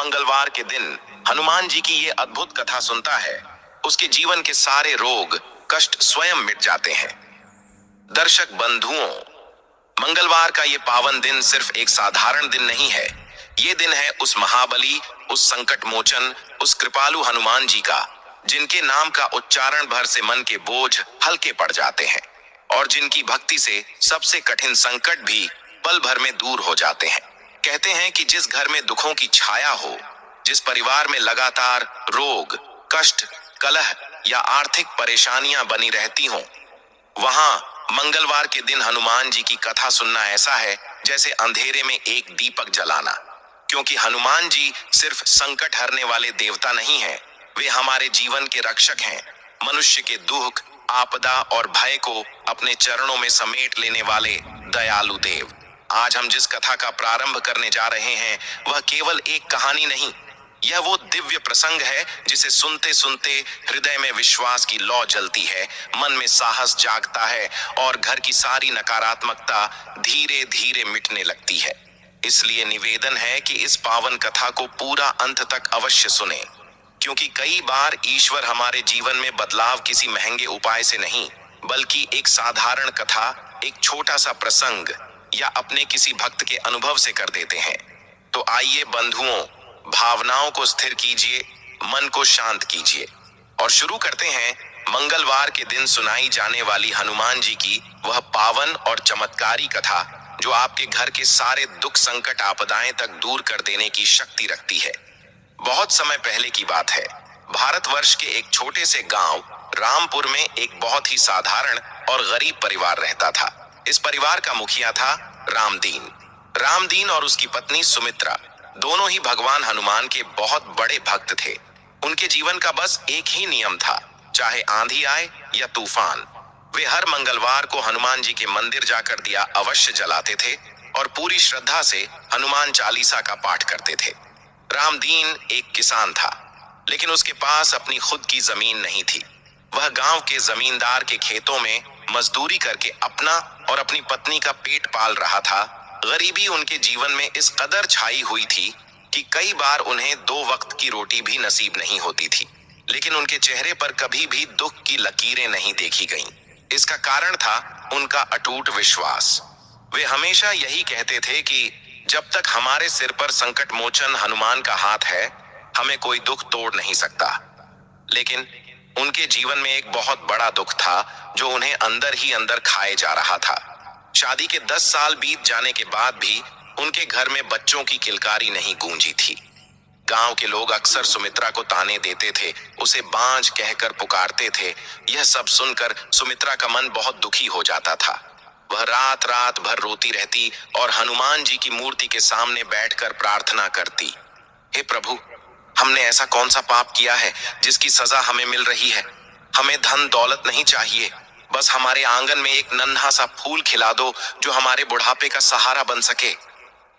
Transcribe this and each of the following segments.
मंगलवार के दिन हनुमान जी की ये अद्भुत कथा सुनता है, उसके जीवन के सारे रोग कष्ट स्वयं मिट जाते हैं। दर्शक बंधुओं, मंगलवार का ये पावन दिन सिर्फ एक साधारण दिन नहीं है। ये दिन है उस महाबली, उस संकट मोचन, उस कृपालु हनुमान जी का, जिनके नाम का उच्चारण भर से मन के बोझ हल्के पड़ जाते हैं और जिनकी भक्ति से सबसे कठिन संकट भी पल भर में दूर हो जाते हैं। कहते हैं कि जिस घर में दुखों की छाया हो, जिस परिवार में लगातार रोग, कष्ट, कलह या आर्थिक परेशानियां बनी रहती हों, वहां मंगलवार के दिन हनुमान जी की कथा सुनना ऐसा है जैसे अंधेरे में एक दीपक जलाना। क्योंकि हनुमान जी सिर्फ संकट हरने वाले देवता नहीं हैं, वे हमारे जीवन के रक्षक हैं, मनुष्य के दुख, आपदा और भय को अपने चरणों में समेट लेने वाले दयालु देव। आज हम जिस कथा का प्रारंभ करने जा रहे हैं वह केवल एक कहानी नहीं, यह वो दिव्य प्रसंग है जिसे सुनते सुनते हृदय में विश्वास की लौ जलती है, मन में साहस जागता है और घर की सारी नकारात्मकता धीरे धीरे मिटने लगती है। इसलिए निवेदन है कि इस पावन कथा को पूरा अंत तक अवश्य सुने, क्योंकि कई बार ईश्वर हमारे जीवन में बदलाव किसी महंगे उपाय से नहीं, बल्कि एक साधारण कथा, एक छोटा सा प्रसंग या अपने किसी भक्त के अनुभव से कर देते हैं। तो आइए बंधुओं, भावनाओं को स्थिर कीजिए, मन को शांत कीजिए और शुरू करते हैं मंगलवार के दिन सुनाई जाने वाली हनुमान जी की वह पावन और चमत्कारी कथा, जो आपके घर के सारे दुख, संकट, आपदाएं तक दूर कर देने की शक्ति रखती है। बहुत समय पहले की बात है। भारतवर्ष के एक छोटे से गांव रामपुर में एक बहुत ही साधारण और गरीब परिवार रहता था। इस परिवार का मुखिया था रामदीन। रामदीन और उसकी पत्नी सुमित्रा दोनों ही भगवान हनुमान के बहुत बड़े भक्त थे। उनके जीवन का बस एक ही नियम था, चाहे आंधी आए या तूफान, वे हर मंगलवार को हनुमान जी के मंदिर जाकर दिया अवश्य जलाते थे और पूरी श्रद्धा से हनुमान चालीसा का पाठ करते थे। रामदीन एक किसान था, लेकिन उसके पास अपनी खुद की जमीन नहीं थी। वह गांव के जमींदार के खेतों में मजदूरी करके अपना और अपनी पत्नी का पेट पाल रहा था। गरीबी उनके जीवन में इस कदर छाई हुई थी कि कई बार उन्हें 2 वक्त की रोटी भी नसीब नहीं होती थी, लेकिन उनके चेहरे पर कभी भी दुख की लकीरें नहीं देखी गईं। इसका कारण था उनका अटूट विश्वास। वे हमेशा यही कहते थे कि जब तक हमारे सिर पर संकट मोचन हनुमान का हाथ है, हमें कोई दुख तोड़ नहीं सकता। लेकिन उनके जीवन में एक बहुत बड़ा दुख था जो उन्हें अंदर ही अंदर खाए जा रहा था। शादी के 10 साल बीत जाने के बाद भी उनके घर में बच्चों की किलकारी नहीं गूंजी थी। गांव के लोग अक्सर सुमित्रा को ताने देते थे, उसे बांझ कहकर पुकारते थे। यह सब सुनकर सुमित्रा का मन बहुत दुखी हो जाता था। वह रात रात भर रोती रहती और हनुमान जी की मूर्ति के सामने बैठकर प्रार्थना करती, हे प्रभु, हमने ऐसा कौन सा पाप किया है जिसकी सजा हमें मिल रही है? हमें धन दौलत नहीं चाहिए, बस हमारे आंगन में एक नन्हा सा फूल खिला दो जो हमारे बुढ़ापे का सहारा बन सके।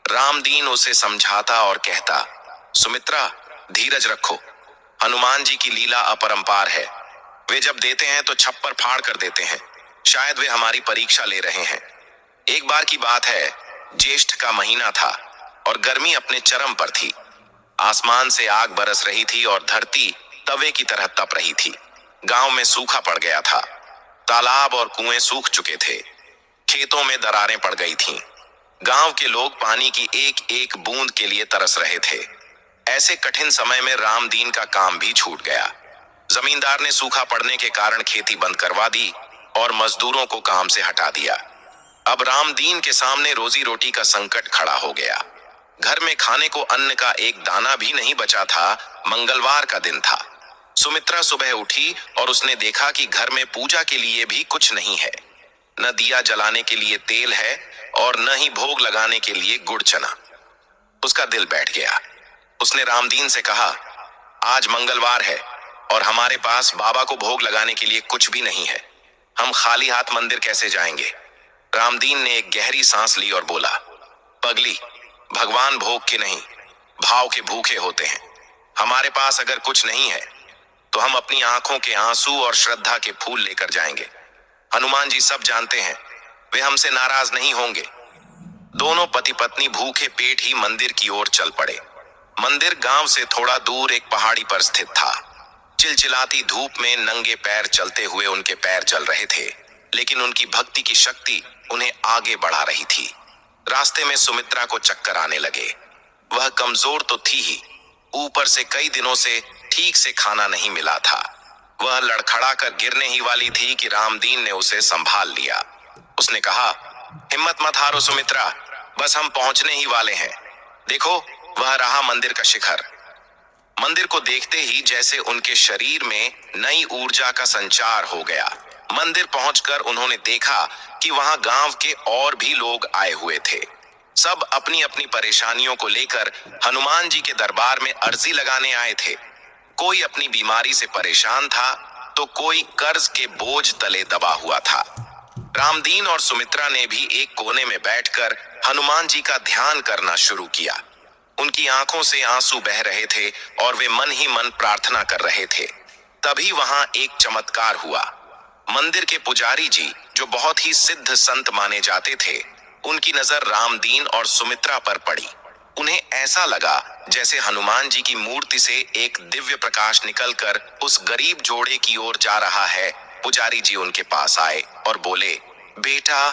रामदीन उसे समझाता और कहता, सुमित्रा, धीरज रखो, हनुमान जी की लीला अपरंपार है। वे जब देते हैं तो छप्पर फाड़ कर देते हैं। शायद वे हमारी परीक्षा ले रहे हैं। एक बार की बात है, ज्येष्ठ का महीना था और गर्मी अपने चरम पर थी। आसमान से आग बरस रही थी और धरती तवे की तरह तप रही थी। गांव में सूखा पड़ गया था। तालाब और कुएं सूख चुके थे। खेतों में दरारें पड़ गई थीं। गांव के लोग पानी की एक एक बूंद के लिए तरस रहे थे। ऐसे कठिन समय में रामदीन का काम भी छूट गया। जमींदार ने सूखा पड़ने के कारण खेती बंद करवा दी और मजदूरों को काम से हटा दिया। अब रामदीन के सामने रोजी रोटी का संकट खड़ा हो गया। घर में खाने को अन्न का एक दाना भी नहीं बचा था। मंगलवार का दिन था। सुमित्रा सुबह उठी और उसने देखा कि घर में पूजा के लिए भी कुछ नहीं है। न दिया जलाने के लिए तेल है और न ही भोग लगाने के लिए गुड़ चना। उसका दिल बैठ गया। उसने रामदीन से कहा, आज मंगलवार है और हमारे पास बाबा को भोग लगाने के लिए कुछ भी नहीं है। हम खाली हाथ मंदिर कैसे जाएंगे? रामदीन ने एक गहरी सांस ली और बोला, पगली, भगवान भोग के नहीं, भाव के भूखे होते हैं। हमारे पास अगर कुछ नहीं है तो हम अपनी आंखों के आंसू और श्रद्धा के फूल लेकर जाएंगे। हनुमान जी सब जानते हैं, वे हमसे नाराज नहीं होंगे। दोनों पति पत्नी भूखे पेट ही मंदिर की ओर चल पड़े। मंदिर गांव से थोड़ा दूर एक पहाड़ी पर स्थित था। चिलचिलाती धूप में नंगे पैर चलते हुए उनके पैर जल रहे थे, लेकिन उनकी भक्ति की शक्ति उन्हें आगे बढ़ा रही थी। रास्ते में सुमित्रा को चक्कर आने लगे। वह कमजोर तो थी ही, ऊपर से कई दिनों से ठीक से खाना नहीं मिला था। वह लड़खड़ा कर गिरने ही वाली थी कि रामदीन ने उसे संभाल लिया। उसने कहा, हिम्मत मत हारो सुमित्रा, बस हम पहुंचने ही वाले हैं। देखो, वह रहा मंदिर का शिखर। मंदिर को देखते ही जैसे उनके शरीर में नई ऊर्जा का संचार हो गया। मंदिर पहुंचकर उन्होंने देखा कि वहां गांव के और भी लोग आए हुए थे। सब अपनी अपनी परेशानियों को लेकर हनुमान जी के दरबार में अर्जी लगाने आए थे। कोई अपनी बीमारी से परेशान था तो कोई कर्ज के बोझ तले दबा हुआ था। रामदीन और सुमित्रा ने भी एक कोने में बैठकर हनुमान जी का ध्यान करना शुरू किया। उनकी आंखों से आंसू बह रहे थे और वे मन ही मन प्रार्थना कर रहे थे। तभी वहां एक चमत्कार हुआ। मंदिर के पुजारी जी, जो बहुत ही सिद्ध संत माने जाते थे, उनकी नजर रामदीन और सुमित्रा पर पड़ी। उन्हें ऐसा लगा जैसे हनुमान जी की मूर्ति से एक दिव्य प्रकाश निकलकर उस गरीब जोड़े की ओर जा रहा है। पुजारी जी उनके पास आए और बोले, बेटा,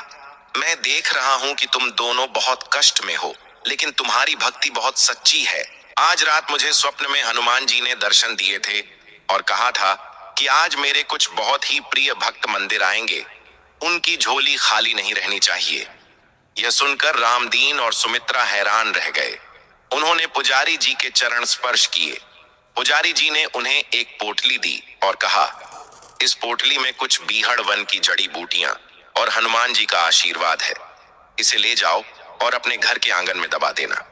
मैं देख रहा हूं कि तुम दोनों बहुत कष्ट में हो, लेकिन तुम्हारी भक्ति बहुत सच्ची है। आज रात मुझे स्वप्न में हनुमान जी ने दर्शन दिए थे और कहा था कि आज मेरे कुछ बहुत ही प्रिय भक्त मंदिर आएंगे, उनकी झोली खाली नहीं रहनी चाहिए। यह सुनकर रामदीन और सुमित्रा हैरान रह गए। उन्होंने पुजारी जी के चरण स्पर्श किए। पुजारी जी ने उन्हें एक पोटली दी और कहा, इस पोटली में कुछ बीहड़ वन की जड़ी बूटियां और हनुमान जी का आशीर्वाद है। इसे ले जाओ और अपने घर के आंगन में दबा देना।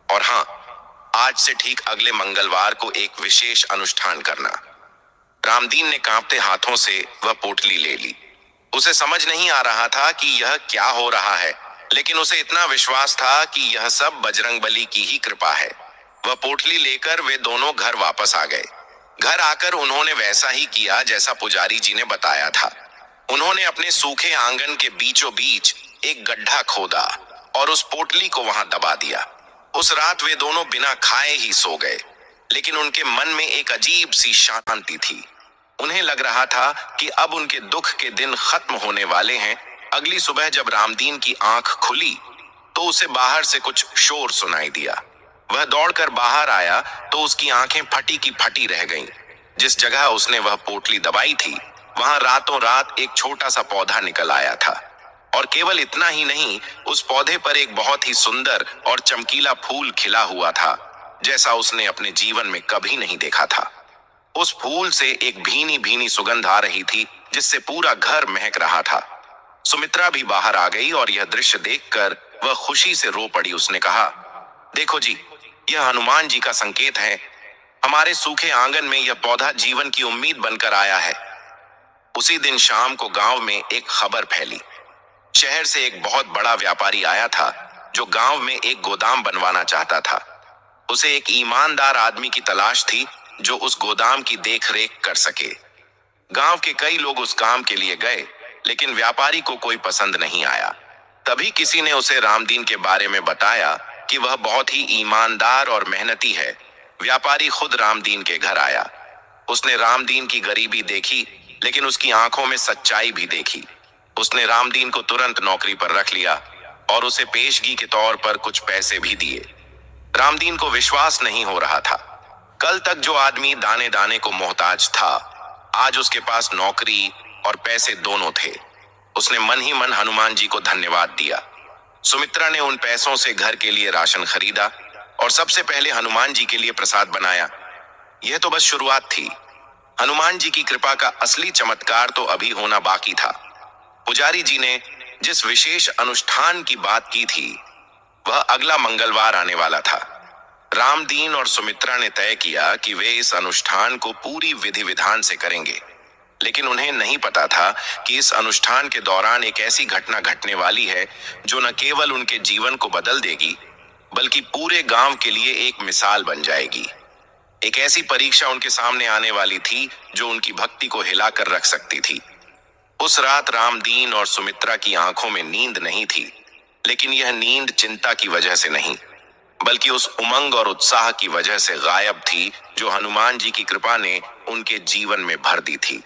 और हाँ, आज से ठीक अगले मंगलवार को एक विशेष अनुष्ठान करना। रामदीन ने कांपते हाथों से वह पोटली ले ली। उसे समझ नहीं आ रहा था कि यह क्या हो रहा है, लेकिन उसे इतना विश्वास था कि यह सब बजरंगबली की ही कृपा है। वह पोटली लेकर वे दोनों घर वापस आ गए। घर आकर उन्होंने वैसा ही किया जैसा पुजारी जी ने बताया था। उन्होंने अपने सूखे आंगन के बीचों बीच एक गड्ढा खोदा और उस पोटली को वहां दबा दिया। उस रात वे दोनों बिना खाए ही सो गए, लेकिन उनके मन में एक अजीब सी शांति थी। उन्हें लग रहा था कि अब उनके दुख के दिन खत्म होने वाले हैं। अगली सुबह जब रामदीन की आंख खुली तो उसे बाहर से कुछ शोर सुनाई दिया। वह दौड़कर बाहर आया तो उसकी आंखें फटी की फटी रह गईं। जिस जगह उसने वह पोटली दबाई थी, वहां रातों रात एक छोटा सा पौधा निकल आया था। और केवल इतना ही नहीं, उस पौधे पर एक बहुत ही सुंदर और चमकीला फूल खिला हुआ था, जैसा उसने अपने जीवन में कभी नहीं देखा था। उस फूल से एक भीनी भीनी सुगंध आ रही थी, जिससे पूरा घर महक रहा था। सुमित्रा भी बाहर आ गई और यह दृश्य देखकर वह खुशी से रो पड़ी। उसने कहा, देखो जी, यह हनुमान जी का संकेत है। हमारे सूखे आंगन में यह पौधा जीवन की उम्मीद बनकर आया है। उसी दिन शाम को गांव में एक खबर फैली। शहर से एक बहुत बड़ा व्यापारी आया था, जो गांव में एक गोदाम बनवाना चाहता था। उसे एक ईमानदार आदमी की तलाश थी जो उस गोदाम की देखरेख कर सके। गांव के कई लोग उस काम के लिए गए, लेकिन व्यापारी को कोई पसंद नहीं आया। तभी किसी ने उसे रामदीन के बारे में बताया कि वह बहुत ही ईमानदार और मेहनती है। व्यापारी खुद रामदीन के घर आया। उसने रामदीन की गरीबी देखी, लेकिन उसकी आंखों में सच्चाई भी देखी। उसने रामदीन को तुरंत नौकरी पर रख लिया और उसे पेशगी के तौर पर कुछ पैसे भी दिए। रामदीन को विश्वास नहीं हो रहा था। कल तक जो आदमी दाने दाने को मोहताज था, आज उसके पास नौकरी और पैसे दोनों थे। उसने मन ही मन हनुमान जी को धन्यवाद दिया। सुमित्रा ने उन पैसों से घर के लिए राशन खरीदा और सबसे पहले हनुमान जी के लिए प्रसाद बनाया। यह तो बस शुरुआत थी। हनुमान जी की कृपा का असली चमत्कार तो अभी होना बाकी था। पुजारी जी ने जिस विशेष अनुष्ठान की बात की थी, वह अगला मंगलवार आने वाला था। रामदीन और सुमित्रा ने तय किया कि वे इस अनुष्ठान को पूरी विधि विधान से करेंगे, लेकिन उन्हें नहीं पता था कि इस अनुष्ठान के दौरान एक ऐसी घटना घटने वाली है जो न केवल उनके जीवन को बदल देगी, बल्कि पूरे गांव के लिए एक मिसाल बन जाएगी। एक ऐसी परीक्षा उनके सामने आने वाली थी जो उनकी भक्ति को हिलाकर रख सकती थी। उस रात रामदीन और सुमित्रा की आंखों में नींद नहीं थी, लेकिन यह नींद चिंता की वजह से नहीं, बल्कि उस उमंग और उत्साह की वजह से गायब थी जो हनुमान जी की कृपा ने उनके जीवन में भर दी थी।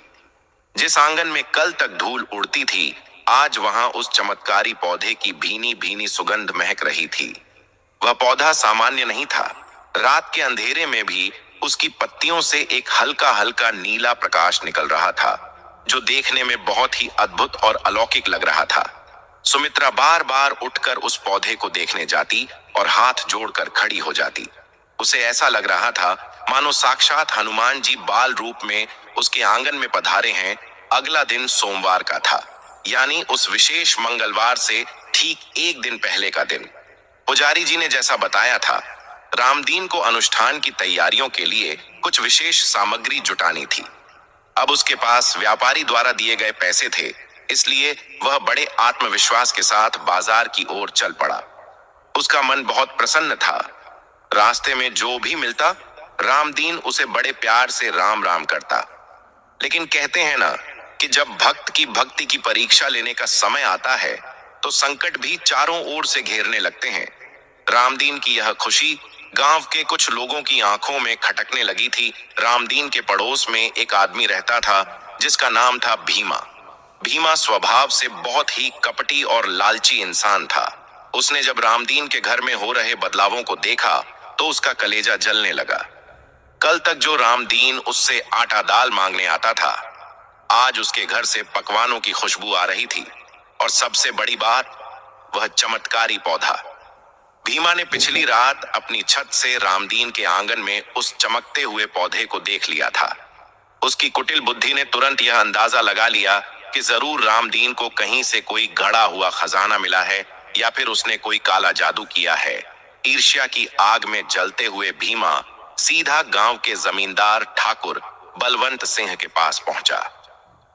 जिस आंगन में कल तक धूल उड़ती थी, आज वहां उस चमत्कारी पौधे की भीनी भीनी सुगंध महक रही थी। वह पौधा सामान्य नहीं था। रात के अंधेरे में भी उसकी पत्तियों से एक हल्का हल्का नीला प्रकाश निकल रहा था, जो देखने में बहुत ही अद्भुत और अलौकिक लग रहा था। सुमित्रा बार बार उठकर उस पौधे को देखने जाती और हाथ जोड़कर खड़ी हो जाती। उसे ऐसा लग रहा था मानो साक्षात हनुमान जी बाल रूप में उसके आंगन में पधारे हैं। अगला दिन सोमवार का था, यानी उस विशेष मंगलवार से ठीक एक दिन पहले का दिन। पुजारी जी ने जैसा बताया था, रामदीन को अनुष्ठान की तैयारियों के लिए कुछ विशेष सामग्री जुटानी थी। अब उसके पास व्यापारी द्वारा दिए गए पैसे थे, इसलिए वह बड़े आत्मविश्वास के साथ बाजार की ओर चल पड़ा। उसका मन बहुत प्रसन्न था। रास्ते में जो भी मिलता, रामदीन उसे बड़े प्यार से राम राम करता। लेकिन कहते हैं ना कि जब भक्त की भक्ति की परीक्षा लेने का समय आता है तो संकट भी चारों ओर से घेरने लगते हैं। रामदीन की यह खुशी गांव के कुछ लोगों की आंखों में खटकने लगी थी। रामदीन के पड़ोस में एक आदमी रहता था जिसका नाम था भीमा। भीमा स्वभाव से बहुत ही कपटी और लालची इंसान था। उसने जब रामदीन के घर में हो रहे बदलावों को देखा तो उसका कलेजा जलने लगा। कल तक जो रामदीन उससे आटा दाल मांगने आता था, आज उसके घर से पकवानों की खुशबू आ रही थी। और सबसे बड़ी बात, वह चमत्कारी पौधा। भीमा ने पिछली रात अपनी छत से रामदीन के आंगन में उस चमकते हुए पौधे को देख लिया था। उसकी कुटिल बुद्धि ने तुरंत यह अंदाजा लगा लिया कि जरूर रामदीन को कहीं से कोई गड़ा हुआ खजाना मिला है या फिर उसने कोई काला जादू किया है। ईर्ष्या की आग में जलते हुए भीमा सीधा गांव के जमींदार ठाकुर बलवंत सिंह के पास पहुंचा।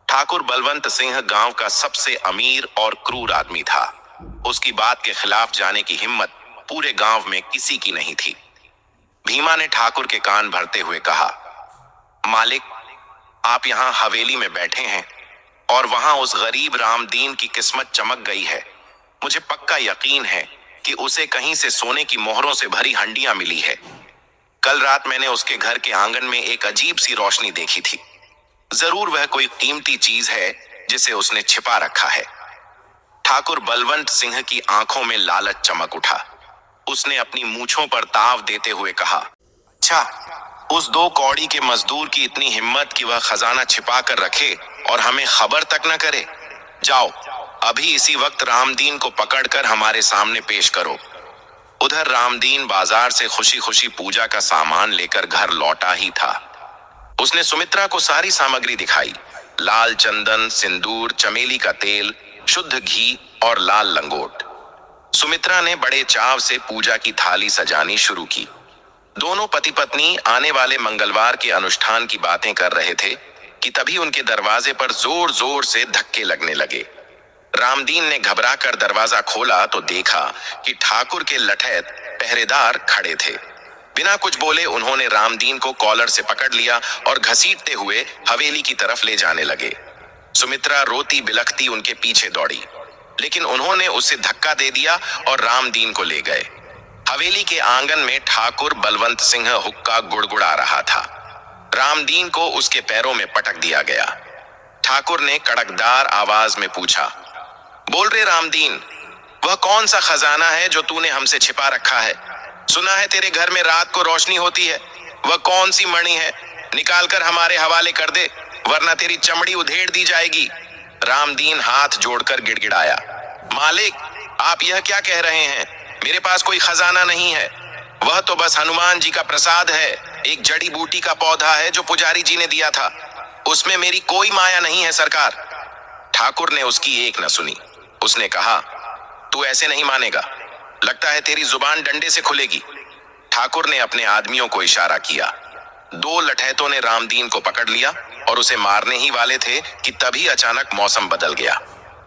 ठाकुर बलवंत सिंह गांव का सबसे अमीर और क्रूर आदमी था। उसकी बात के खिलाफ जाने की हिम्मत पूरे गांव में किसी की नहीं थी। भीमा ने ठाकुर के कान भरते हुए कहा, मालिक, आप यहाँ हवेली में बैठे हैं और वहां उस गरीब रामदीन की किस्मत चमक गई है। मुझे पक्का यकीन है कि उसे कहीं से सोने की मोहरों से भरी हंडियां मिली है। कल रात मैंने उसके घर के आंगन में एक अजीब सी रोशनी देखी थी। जरूर वह कोई कीमती चीज है जिसे उसने छिपा रखा है। ठाकुर बलवंत सिंह की आंखों में लालच चमक उठा। उसने अपनी मूंछों पर ताव देते हुए कहा, अच्छा, उस दो कौड़ी के मजदूर की इतनी हिम्मत कि वह खजाना छिपा कर रखे और हमें खबर तक न करे। जाओ, अभी इसी वक्त रामदीन को पकड़कर हमारे सामने पेश करो। उधर रामदीन बाजार से खुशी खुशी पूजा का सामान लेकर घर लौटा ही था। उसने सुमित्रा को सारी सामग्री दिखाई। लाल चंदन, सिंदूर, चमेली का तेल, शुद्ध घी और लाल लंगोट। सुमित्रा ने बड़े चाव से पूजा की थाली सजानी शुरू की। दोनों पति पत्नी आने वाले मंगलवार के अनुष्ठान की बातें कर रहे थे कि तभी उनके दरवाजे पर जोर जोर से धक्के लगने लगे। रामदीन ने घबराकर दरवाजा खोला तो देखा कि ठाकुर के लठैत पहरेदार खड़े थे। बिना कुछ बोले उन्होंने रामदीन को कॉलर से पकड़ लिया और घसीटते हुए हवेली की तरफ ले जाने लगे। सुमित्रा रोती बिलखती उनके पीछे दौड़ी, लेकिन उन्होंने उसे धक्का दे दिया और रामदीन को ले गए। हवेली के आंगन में ठाकुर बलवंत सिंह हुक्का गुड़गुड़ा रहा था। रामदीन को उसके पैरों में पटक दिया गया। ठाकुर ने कड़कदार आवाज में पूछा, बोल रे रामदीन, वह कौन सा खजाना है जो तूने हमसे छिपा रखा है? सुना है तेरे घर में रात को रोशनी होती है। वह कौन सी मणि है? निकाल कर हमारे हवाले कर दे, वरना तेरी चमड़ी उधेड़ दी जाएगी। रामदीन हाथ जोड़कर गिड़गिड़ाया, मालिक, आप यह क्या कह रहे हैं? मेरे पास कोई खजाना नहीं है। वह तो बस हनुमान जी का प्रसाद है। एक जड़ी बूटी का पौधा है जो पुजारी जी ने दिया था। उसमें मेरी कोई माया नहीं है सरकार। ठाकुर ने उसकी एक न सुनी। उसने कहा, तू ऐसे नहीं मानेगा, लगता है तेरी जुबान डंडे से खुलेगी। ठाकुर ने अपने आदमियों को इशारा किया। दो लठैतों ने रामदीन को पकड़ लिया और उसे मारने ही वाले थे कि तभी अचानक मौसम बदल गया।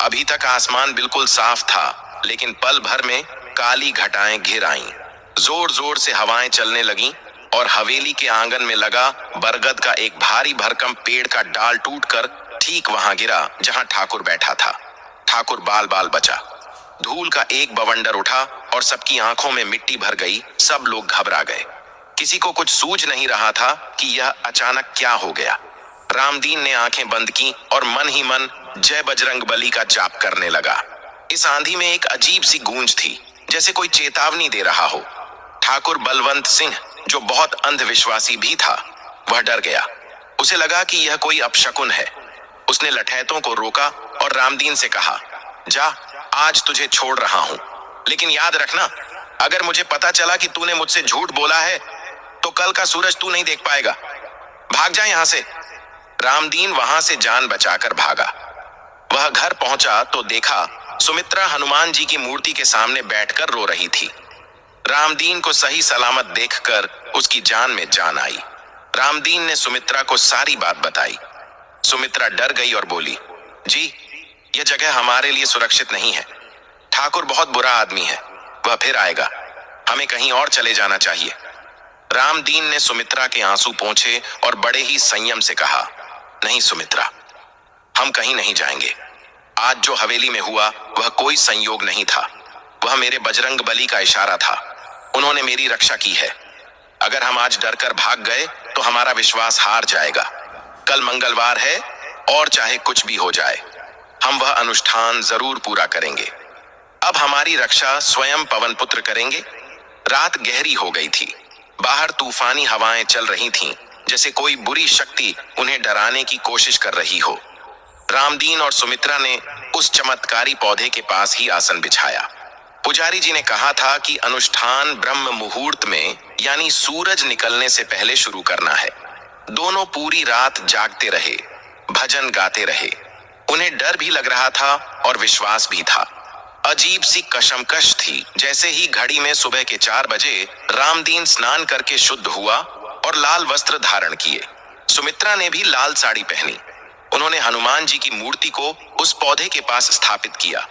अभी तक आसमान बिल्कुल साफ था, लेकिन पल भर में काली घटाएं घिर आईं। जोर जोर से हवाएं चलने लगीं और हवेली के आंगन में लगा बरगद का एक भारी भरकम पेड़ का डाल टूटकर ठीक वहां गिरा जहां ठाकुर बैठा था। ठाकुर बाल बाल बचा। धूल का एक बवंडर उठा और सबकी आंखों में मिट्टी भर गई। सब लोग घबरा गए। किसी को कुछ सूझ नहीं रहा था कि यह अचानक क्या हो गया। रामदीन ने आंखें बंद की और मन ही मन जय बजरंग बली का जाप करने लगा। इस आंधी में एक अजीब सी गूंज थी, जैसे कोई चेतावनी दे रहा हो। ठाकुर बलवंत सिंह, जो बहुत अंधविश्वासी भी था, वह डर गया। उसे लगा कि यह कोई अपशकुन है। उसने लठैतों को रोका और रामदीन से कहा, जा, आज तुझे छोड़ रहा हूं, लेकिन याद रखना, अगर मुझे पता चला कि तूने मुझसे झूठ बोला है तो कल का सूरज तू नहीं देख पाएगा। भाग जा यहां से। रामदीन वहां से जान बचाकर भागा। वह घर पहुंचा तो देखा सुमित्रा हनुमान जी की मूर्ति के सामने बैठकर रो रही थी। रामदीन को सही सलामत देखकर उसकी जान में जान आई। रामदीन ने सुमित्रा को सारी बात बताई। सुमित्रा डर गई और बोली, जी, यह जगह हमारे लिए सुरक्षित नहीं है। ठाकुर बहुत बुरा आदमी है, वह फिर आएगा। हमें कहीं और चले जाना चाहिए। रामदीन ने सुमित्रा के आंसू पोंछे और बड़े ही संयम से कहा, नहीं सुमित्रा, हम कहीं नहीं जाएंगे। आज जो हवेली में हुआ वह कोई संयोग नहीं था, वह मेरे बजरंग बली का इशारा था। उन्होंने मेरी रक्षा की है। अगर हम आज डरकर भाग गए तो हमारा विश्वास हार जाएगा। कल मंगलवार है और चाहे कुछ भी हो जाए, हम वह अनुष्ठान जरूर पूरा करेंगे। अब हमारी रक्षा स्वयं पवन पुत्र करेंगे। रात गहरी हो गई थी। बाहर तूफानी हवाएं चल रही थीं, जैसे कोई बुरी शक्ति उन्हें डराने की कोशिश कर रही हो। रामदीन और सुमित्रा ने उस चमत्कारी पौधे के पास ही आसन बिछाया। पुजारी जी ने कहा था कि अनुष्ठान ब्रह्म मुहूर्त में, यानी सूरज निकलने से पहले शुरू करना है। दोनों पूरी रात जागते रहे, भजन गाते रहे। उन्हें डर भी लग रहा था और विश्वास भी था। अजीब सी कशमकश थी। जैसे ही घड़ी में सुबह के 4 बजे रामदीन स्नान करके शुद्ध हुआ और लाल वस्त्र धारण किए। सुमित्रा ने भी लाल साड़ी पहनी। उन्होंने हनुमान जी की मूर्ति को उस पौधे के पास स्थापित किया।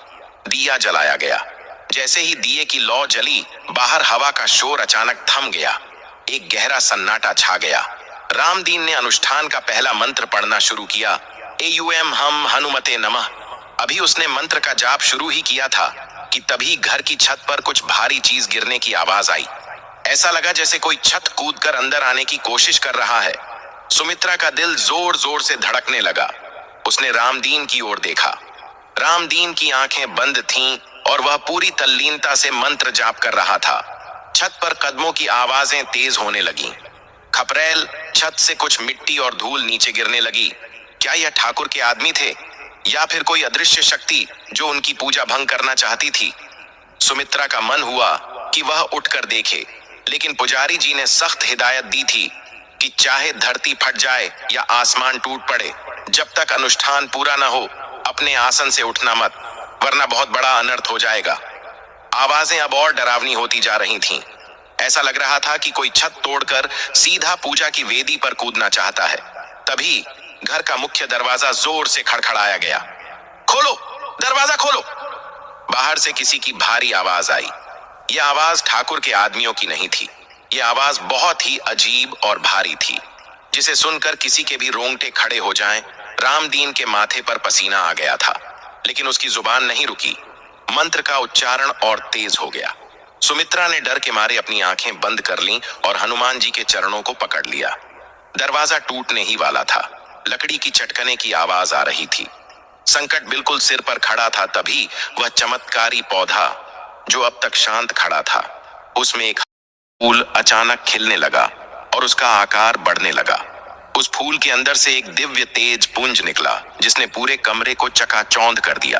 दिया जलाया गया। जैसे ही दिए की लौ जली, बाहर हवा का शोर अचानक थम गया। एक गहरा सन्नाटा छा गया। रामदीन ने अनुष्ठान का पहला मंत्र पढ़ना शुरू किया, एयूएम हम हनुमते नमः। अभी उसने मंत्र का जाप शुरू ही किया था कि तभी घर की छत पर कुछ भारी चीज गिरने की आवाज आई। ऐसा लगा जैसे कोई छत कूदकर अंदर आने की कोशिश कर रहा है। सुमित्रा का दिल जोर जोर से धड़कने लगा। उसने रामदीन की ओर देखा। रामदीन की आंखें बंद थीं और वह पूरी तल्लीनता से मंत्र जाप कर रहा था। छत पर कदमों की आवाजें तेज होने लगीं। खपरेल छत से कुछ मिट्टी और धूल नीचे गिरने लगी। क्या यह ठाकुर के आदमी थे या फिर कोई अदृश्य शक्ति जो उनकी पूजा भंग करना चाहती थी? सुमित्रा का मन हुआ कि वह उठकर देखे, लेकिन पुजारी जी ने सख्त हिदायत दी थी कि चाहे धरती फट जाए या आसमान टूट पड़े, जब तक अनुष्ठान पूरा न हो अपने आसन से उठना मत, वरना बहुत बड़ा अनर्थ हो जाएगा। आवाजें अब और डरावनी होती जा रही थीं। ऐसा लग रहा था कि कोई छत तोड़कर सीधा पूजा की वेदी पर कूदना चाहता है। तभी घर का मुख्य दरवाजा जोर से खड़खड़ाया गया। खोलो, दरवाजा खोलो। बाहर से किसी की भारी आवाज आई। यह आवाज ठाकुर के आदमियों की नहीं थी। यह आवाज बहुत ही अजीब और भारी थी, जिसे सुनकर किसी के भी रोंगटे खड़े हो जाएं। रामदीन के माथे पर पसीना आ गया था, लेकिन उसकी जुबान नहीं रुकी। मंत्र का उच्चारण और तेज हो गया। सुमित्रा ने डर के मारे अपनी आंखें बंद कर लीं और हनुमान जी के चरणों को पकड़ लिया। दरवाजा टूटने ही वाला था। लकड़ी की चटकने की आवाज आ रही थी। संकट बिल्कुल सिर पर खड़ा था। तभी वह चमत्कारी पौधा, जो अब तक शांत खड़ा था, उसमें एक फूल अचानक खिलने लगा और उसका आकार बढ़ने लगा। उस फूल के अंदर से एक दिव्य तेज पुंज निकला, जिसने पूरे कमरे को चकाचौंध कर दिया।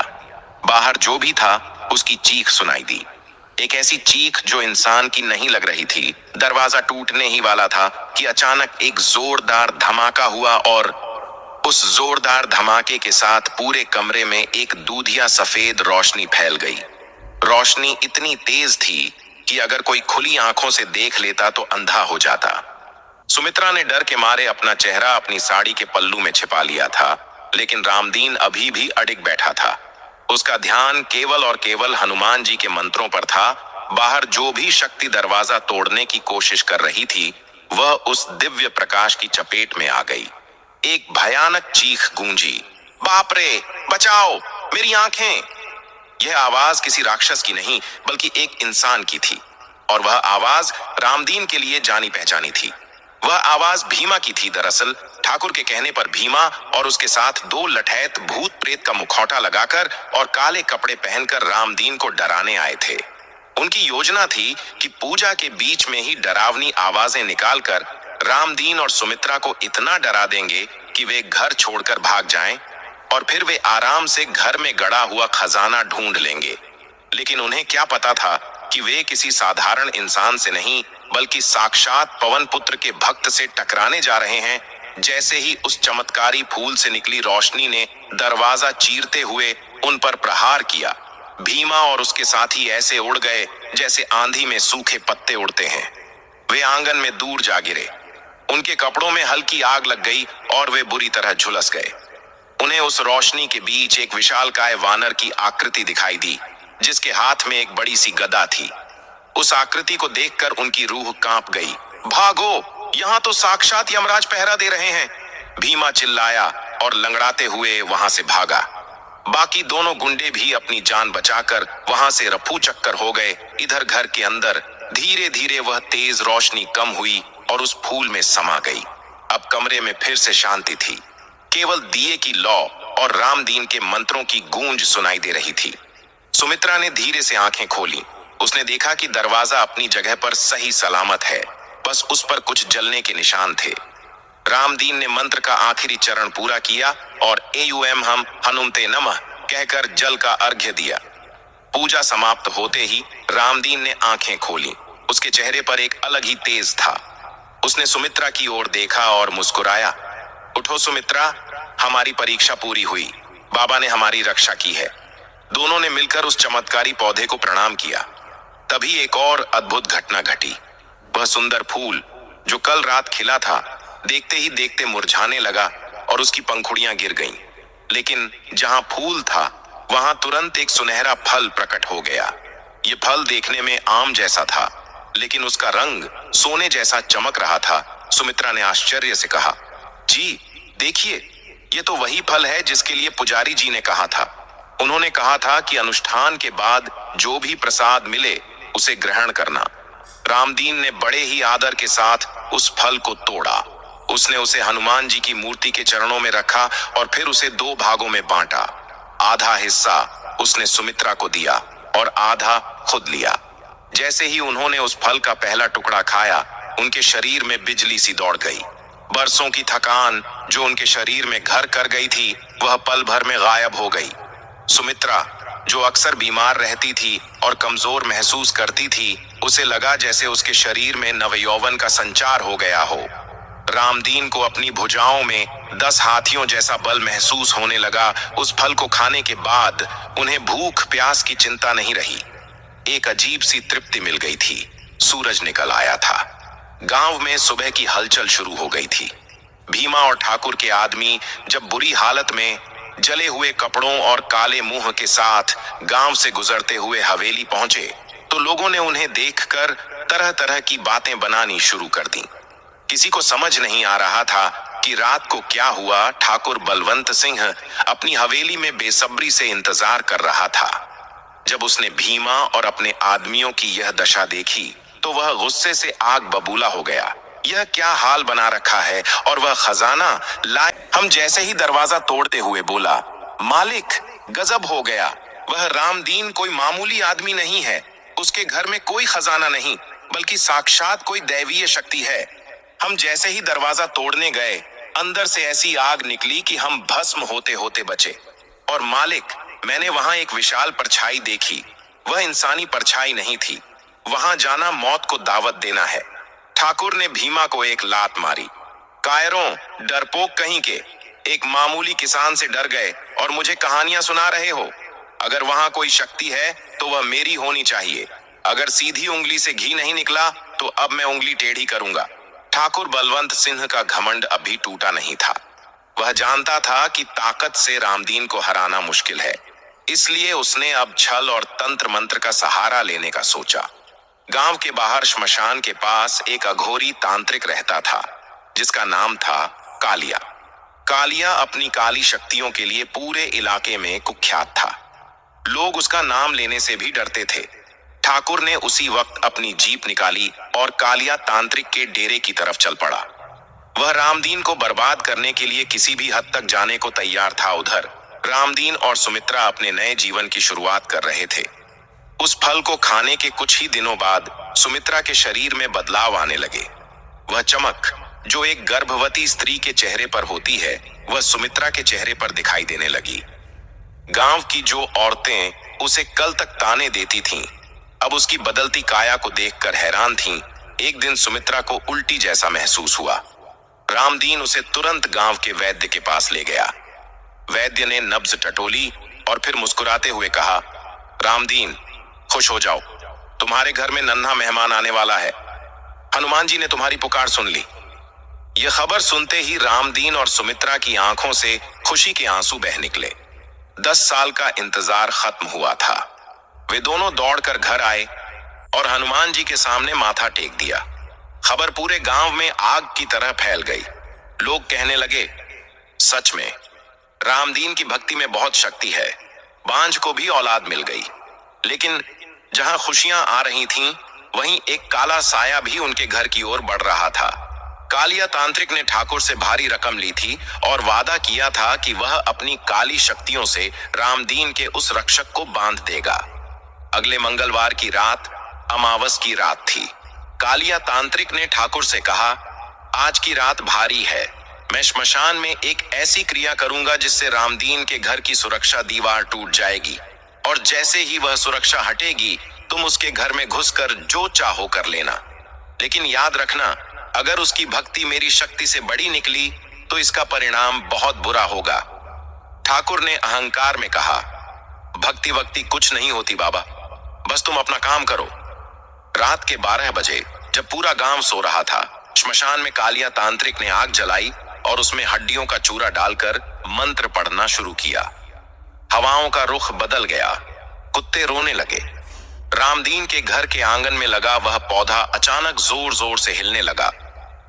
बाहर जो भी था उसकी चीख सुनाई दी, एक ऐसी चीख जो इंसान की नहीं लग रही थी। दरवाजा टूटने ही वाला था कि अचानक एक जोरदार धमाका हुआ और उस जोरदार धमाके के साथ पूरे कमरे में एक दूधिया सफेद रोशनी फैल गई। रोशनी इतनी तेज थी कि अगर कोई खुली आंखों से देख लेता तो अंधा हो जाता। सुमित्रा ने डर के मारे अपना चेहरा अपनी साड़ी के पल्लू में छिपा लिया था, लेकिन रामदीन अभी भी अडिग बैठा था। उसका ध्यान केवल और केवल हनुमान जी के मंत्रों पर था। बाहर जो भी शक्ति दरवाजा तोड़ने की कोशिश कर रही थी, वह उस दिव्य प्रकाश की चपेट में आ गई। एक भयानक चीख गूंजी, बाप रे, बचाओ, मेरी आंखें! यह आवाज किसी राक्षस की नहीं बल्कि एक इंसान की थी, और वह आवाज रामदीन के लिए जानी पहचानी थी। वह आवाज भीमा की थी। दरअसल ठाकुर के कहने पर भीमा और उसके साथ दो लठैत भूत प्रेत का मुखौटा लगाकर और काले कपड़े पहनकर रामदीन को डराने आए थे। उनकी योजना थी कि पूजा के बीच में ही डरावनी आवाजें निकालकर रामदीन और सुमित्रा को इतना डरा देंगे कि वे घर छोड़कर भाग जाएं, और फिर वे आराम से घर में गड़ा हुआ खजाना ढूंढ लेंगे। लेकिन उन्हें क्या पता था कि वे किसी साधारण इंसान से नहीं बल्कि साक्षात पवन पुत्र के भक्त से टकराने जा रहे हैं। जैसे ही उस चमत्कारी फूल से निकली रोशनी ने दरवाजा चीरते हुए उन पर प्रहार किया, भीमा और उसके साथी ऐसे उड़ गए जैसे आंधी में सूखे पत्ते उड़ते हैं। वे आंगन में दूर जा गिरे। उनके कपड़ों में हल्की आग लग गई और वे बुरी तरह झुलस गए। उन्हें उस रोशनी के बीच एक विशालकाय वानर की आकृति दिखाई दी, जिसके हाथ में एक बड़ी सी गदा थी। उस आकृति को देखकर उनकी रूह कांप गई। भागो, यहाँ तो साक्षात यमराज पहरा दे रहे हैं, भीमा चिल्लाया और लंगड़ाते हुए वहां से भागा। बाकी दोनों गुंडे भी अपनी जान बचाकर वहां से रफू चक्कर हो गए। इधर घर के अंदर धीरे धीरे वह तेज रोशनी कम हुई और उस फूल में समा गई। अब कमरे में फिर से शांति थी। केवल दिए की लौ और रामदीन के मंत्रों की गूंज सुनाई दे रही थी। सुमित्रा ने धीरे से आंखें खोली। उसने देखा कि दरवाजा अपनी जगह पर सही सलामत है, बस उस पर कुछ जलने के निशान थे। रामदीन ने मंत्र का आखिरी चरण पूरा किया और एयुएम हम हनुमते नमः कहकर जल का अर्घ्य दिया। पूजा समाप्त होते ही रामदीन ने आंखें खोली। उसके चेहरे पर एक अलग ही तेज था। उसने सुमित्रा की ओर देखा और मुस्कुराया। उठो सुमित्रा, हमारी परीक्षा पूरी हुई। बाबा ने हमारी रक्षा की है। दोनों ने मिलकर उस चमत्कारी पौधे को प्रणाम किया। तभी एक और अद्भुत घटना घटी। वह सुंदर फूल जो कल रात खिला था, देखते ही देखते मुरझाने लगा और उसकी पंखुड़ियां गिर गईं। लेकिन जहां फूल था वहां तुरंत एक सुनहरा फल प्रकट हो गया। ये फल देखने में आम जैसा था, लेकिन उसका रंग सोने जैसा चमक रहा था। सुमित्रा ने आश्चर्य से कहा, जी देखिए, ये तो वही फल है जिसके लिए पुजारी जी ने कहा था। उन्होंने कहा था कि अनुष्ठान के बाद जो भी प्रसाद मिले उसे ग्रहण करना। रामदीन ने बड़े ही आदर के साथ उस फल को तोड़ा। उसने उसे हनुमान जी की मूर्ति के चरणों में रखा और फिर उसे दो भागों में बांटा। आधा हिस्सा उसने सुमित्रा को दिया और आधा खुद लिया। जैसे ही उन्होंने उस फल का पहला टुकड़ा खाया, उनके शरीर में बिजली सी दौड़ गई। बरसों की थकान जो उनके शरीर में घर कर गई थी, वह पल भर में गायब हो गई। सुमित्रा, जो अक्सर बीमार रहती थी और कमजोर महसूस करती थी, उसे लगा जैसे उसके शरीर में नवयौवन का संचार हो गया हो। रामदीन को अपनी भुजाओं में 10 हाथियों जैसा बल महसूस होने लगा। उस फल को खाने के बाद उन्हें भूख प्यास की चिंता नहीं रही। एक अजीब सी तृप्ति मिल गई थी। सूरज निकल आया था। गांव में सुबह की हलचल शुरू हो गई थी। भीमा और ठाकुर के आदमी जब बुरी हालत में जले हुए कपड़ों और काले मुंह के साथ गांव से गुजरते हुए हवेली पहुंचे, तो लोगों ने उन्हें देखकर तरह तरह की बातें बनानी शुरू कर दी। किसी को समझ नहीं आ रहा था कि रात को क्या हुआ। ठाकुर बलवंत सिंह अपनी हवेली में बेसब्री से इंतजार कर रहा था। जब उसने भीमा और अपने आदमियों की यह दशा देखी तो वह गुस्से से आग बबूला हो गया। यह क्या हाल बना रखा है, और वह खजाना लाए। हम जैसे ही दरवाजा तोड़ते हुए बोला, मालिक, गजब हो गया। वह रामदीन कोई मामूली आदमी नहीं है। उसके घर में कोई खजाना नहीं बल्कि साक्षात कोई दैवीय शक्ति है। हम जैसे ही दरवाजा तोड़ने गए, अंदर से ऐसी आग निकली कि हम भस्म होते होते बचे। और मालिक, मैंने वहां एक विशाल परछाई देखी। वह इंसानी परछाई नहीं थी। वहां जाना मौत को दावत देना है। ठाकुर ने भीमा को एक लात मारी। कायरों, डरपोक कहीं के, एक मामूली किसान से डर गए और मुझे कहानियां सुना रहे हो। अगर वहां कोई शक्ति है तो वह मेरी होनी चाहिए। अगर सीधी उंगली से घी नहीं निकला तो अब मैं उंगली टेढ़ी करूंगा। ठाकुर बलवंत सिंह का घमंड अभी टूटा नहीं था। वह जानता था कि ताकत से रामदीन को हराना मुश्किल है, इसलिए उसने अब छल और तंत्र मंत्र का सहारा लेने का सोचा। गांव के बाहर श्मशान के पास एक अघोरी तांत्रिक रहता था, जिसका नाम था कालिया। कालिया अपनी काली शक्तियों के लिए पूरे इलाके में कुख्यात था। लोग उसका नाम लेने से भी डरते थे। ठाकुर ने उसी वक्त अपनी जीप निकाली और कालिया तांत्रिक के डेरे की तरफ चल पड़ा। वह रामदीन को बर्बाद करने के लिए किसी भी हद तक जाने को तैयार था। उधर रामदीन और सुमित्रा अपने नए जीवन की शुरुआत कर रहे थे। उस फल को खाने के कुछ ही दिनों बाद सुमित्रा के शरीर में बदलाव आने लगे। वह चमक जो एक गर्भवती स्त्री के चेहरे पर होती है, वह सुमित्रा के चेहरे पर दिखाई देने लगी। गांव की जो औरतें उसे कल तक ताने देती थीं, अब उसकी बदलती काया को देखकर हैरान थीं। एक दिन सुमित्रा को उल्टी जैसा महसूस हुआ। रामदीन उसे तुरंत गांव के वैद्य के पास ले गया। वैद्य ने नब्ज टटोली और फिर मुस्कुराते हुए कहा, रामदीन, खुश हो जाओ, तुम्हारे घर में नन्हा मेहमान आने वाला है। हनुमान जी ने तुम्हारी पुकार सुन ली। यह खबर सुनते ही रामदीन और सुमित्रा की आंखों से खुशी के आंसू बह निकले। 10 साल का इंतजार खत्म हुआ था। वे दोनों दौड़कर घर आए और हनुमान जी के सामने माथा टेक दिया। खबर पूरे गांव में आग की तरह फैल गई। लोग कहने लगे, सच में रामदीन की भक्ति में बहुत शक्ति है। बांझ को भी औलाद मिल गई। लेकिन जहां खुशियां आ रही थीं, वहीं एक काला साया भी उनके घर की ओर बढ़ रहा था। कालिया तांत्रिक ने ठाकुर से भारी रकम ली थी और वादा किया था कि वह अपनी काली शक्तियों से रामदीन के उस रक्षक को बांध देगा। अगले मंगलवार की रात अमावस की रात थी। कालिया तांत्रिक ने ठाकुर से कहा, आज की रात भारी है। मैं श्मशान में एक ऐसी क्रिया करूंगा जिससे रामदीन के घर की सुरक्षा दीवार टूट जाएगी, और जैसे ही वह सुरक्षा हटेगी, तुम उसके घर में घुसकर जो चाहो कर लेना। लेकिन याद रखना, अगर उसकी भक्ति मेरी शक्ति से बड़ी निकली तो इसका परिणाम बहुत बुरा होगा। ठाकुर ने अहंकार में कहा, भक्ति वक्ति कुछ नहीं होती बाबा, बस तुम अपना काम करो। रात के 12 बजे जब पूरा गांव सो रहा था, श्मशान में कालिया तांत्रिक ने आग जलाई और उसमें हड्डियों का चूरा डालकर मंत्र पढ़ना शुरू किया। हवाओं का रुख बदल गया। कुत्ते रोने लगे। रामदीन के घर के आंगन में लगा वह पौधा अचानक जोर जोर से हिलने लगा,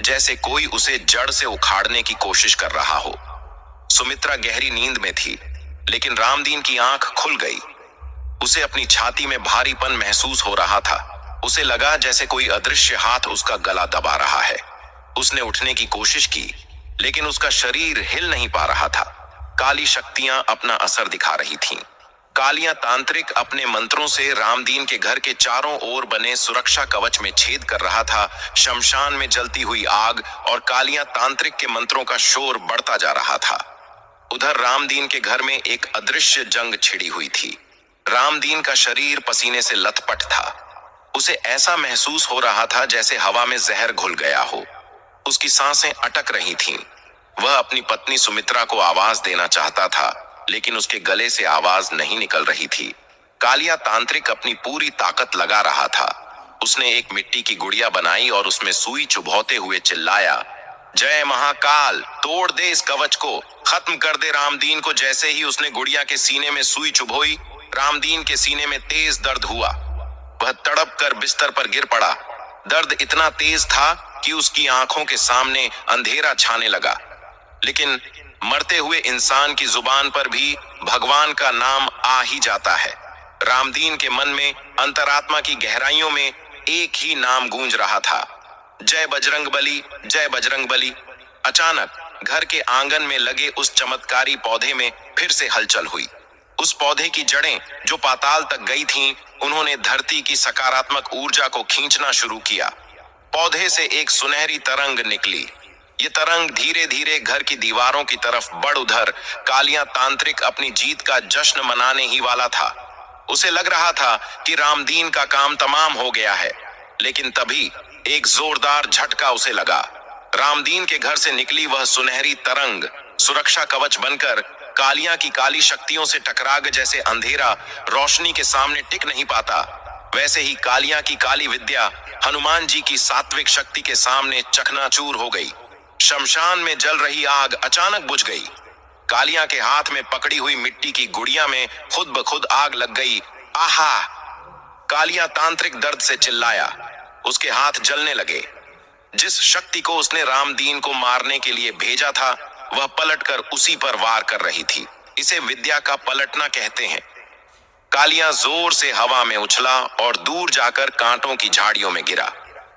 जैसे कोई उसे जड़ से उखाड़ने की कोशिश कर रहा हो। सुमित्रा गहरी नींद में थी, लेकिन रामदीन की आंख खुल गई। उसे अपनी छाती में भारीपन महसूस हो रहा था। उसे लगा जैसे कोई अदृश्य हाथ उसका गला दबा रहा है। उसने उठने की कोशिश की, लेकिन उसका शरीर हिल नहीं पा रहा था। काली शक्तियां अपना असर दिखा रही थीं। कालिया तांत्रिक अपने मंत्रों से रामदीन के घर के चारों ओर बने सुरक्षा कवच में छेद कर रहा था। शमशान में जलती हुई आग और कालिया तांत्रिक के मंत्रों का शोर बढ़ता जा रहा था। उधर रामदीन के घर में एक अदृश्य जंग छिड़ी हुई थी। रामदीन का शरीर पसीने से लथपथ था। उसे ऐसा महसूस हो रहा था जैसे हवा में जहर घुल गया हो। उसकी सांसें अटक रही थीं। वह अपनी पत्नी सुमित्रा को आवाज देना चाहता था, लेकिन उसके गले से आवाज नहीं निकल रही थी। कालिया तांत्रिक अपनी पूरी ताकत लगा रहा था। उसने एक मिट्टी की गुड़िया बनाई और उसमें सुई चुभौते हुए चिल्लाया, जय महाकाल, तोड़ दे इस कवच को, खत्म कर दे रामदीन को। जैसे ही उसने गुड़िया के सीने में सुई चुभोई, रामदीन के सीने में तेज दर्द हुआ। वह तड़प कर बिस्तर पर गिर पड़ा। दर्द इतना तेज था कि उसकी आंखों के सामने अंधेरा छाने लगा। लेकिन मरते हुए इंसान की जुबान पर भी भगवान का नाम आ ही जाता है। रामदीन के मन में अंतरात्मा की गहराइयों में एक ही नाम गूंज रहा था, जय बजरंग बली, जय बजरंग बली। अचानक घर के आंगन में लगे उस चमत्कारी पौधे में फिर से हलचल हुई। उस पौधे की जड़ें जो पाताल तक गई थीं, उन्होंने धरती की सकारात्मक ऊर्जा को खींचना शुरू किया। पौधे से एक सुनहरी तरंग निकली। ये तरंग धीरे धीरे घर की दीवारों की तरफ बढ़, उधर कालिया तांत्रिक अपनी जीत का जश्न मनाने ही वाला था। उसे लग रहा था कि रामदीन का काम तमाम हो गया है। लेकिन तभी एक जोरदार झटका उसे लगा। रामदीन के घर से निकली वह सुनहरी तरंग सुरक्षा कवच बनकर कालिया की काली शक्तियों से टकरा गई। जैसे अंधेरा रोशनी के सामने टिक नहीं पाता, वैसे ही कालिया की काली विद्या हनुमान जी की सात्विक शक्ति के सामने चकनाचूर हो गई। शमशान में जल रही आग अचानक बुझ गई। कालिया के हाथ में पकड़ी हुई मिट्टी की गुड़िया में खुद ब खुद आग लग गई। आहा! कालिया तांत्रिक दर्द से चिल्लाया। उसके हाथ जलने लगे। जिस शक्ति को उसने रामदीन को मारने के लिए भेजा था, वह पलटकर उसी पर वार कर रही थी। इसे विद्या का पलटना कहते हैं। कालिया जोर से हवा में उछला और दूर जाकर कांटों की झाड़ियों में गिरा।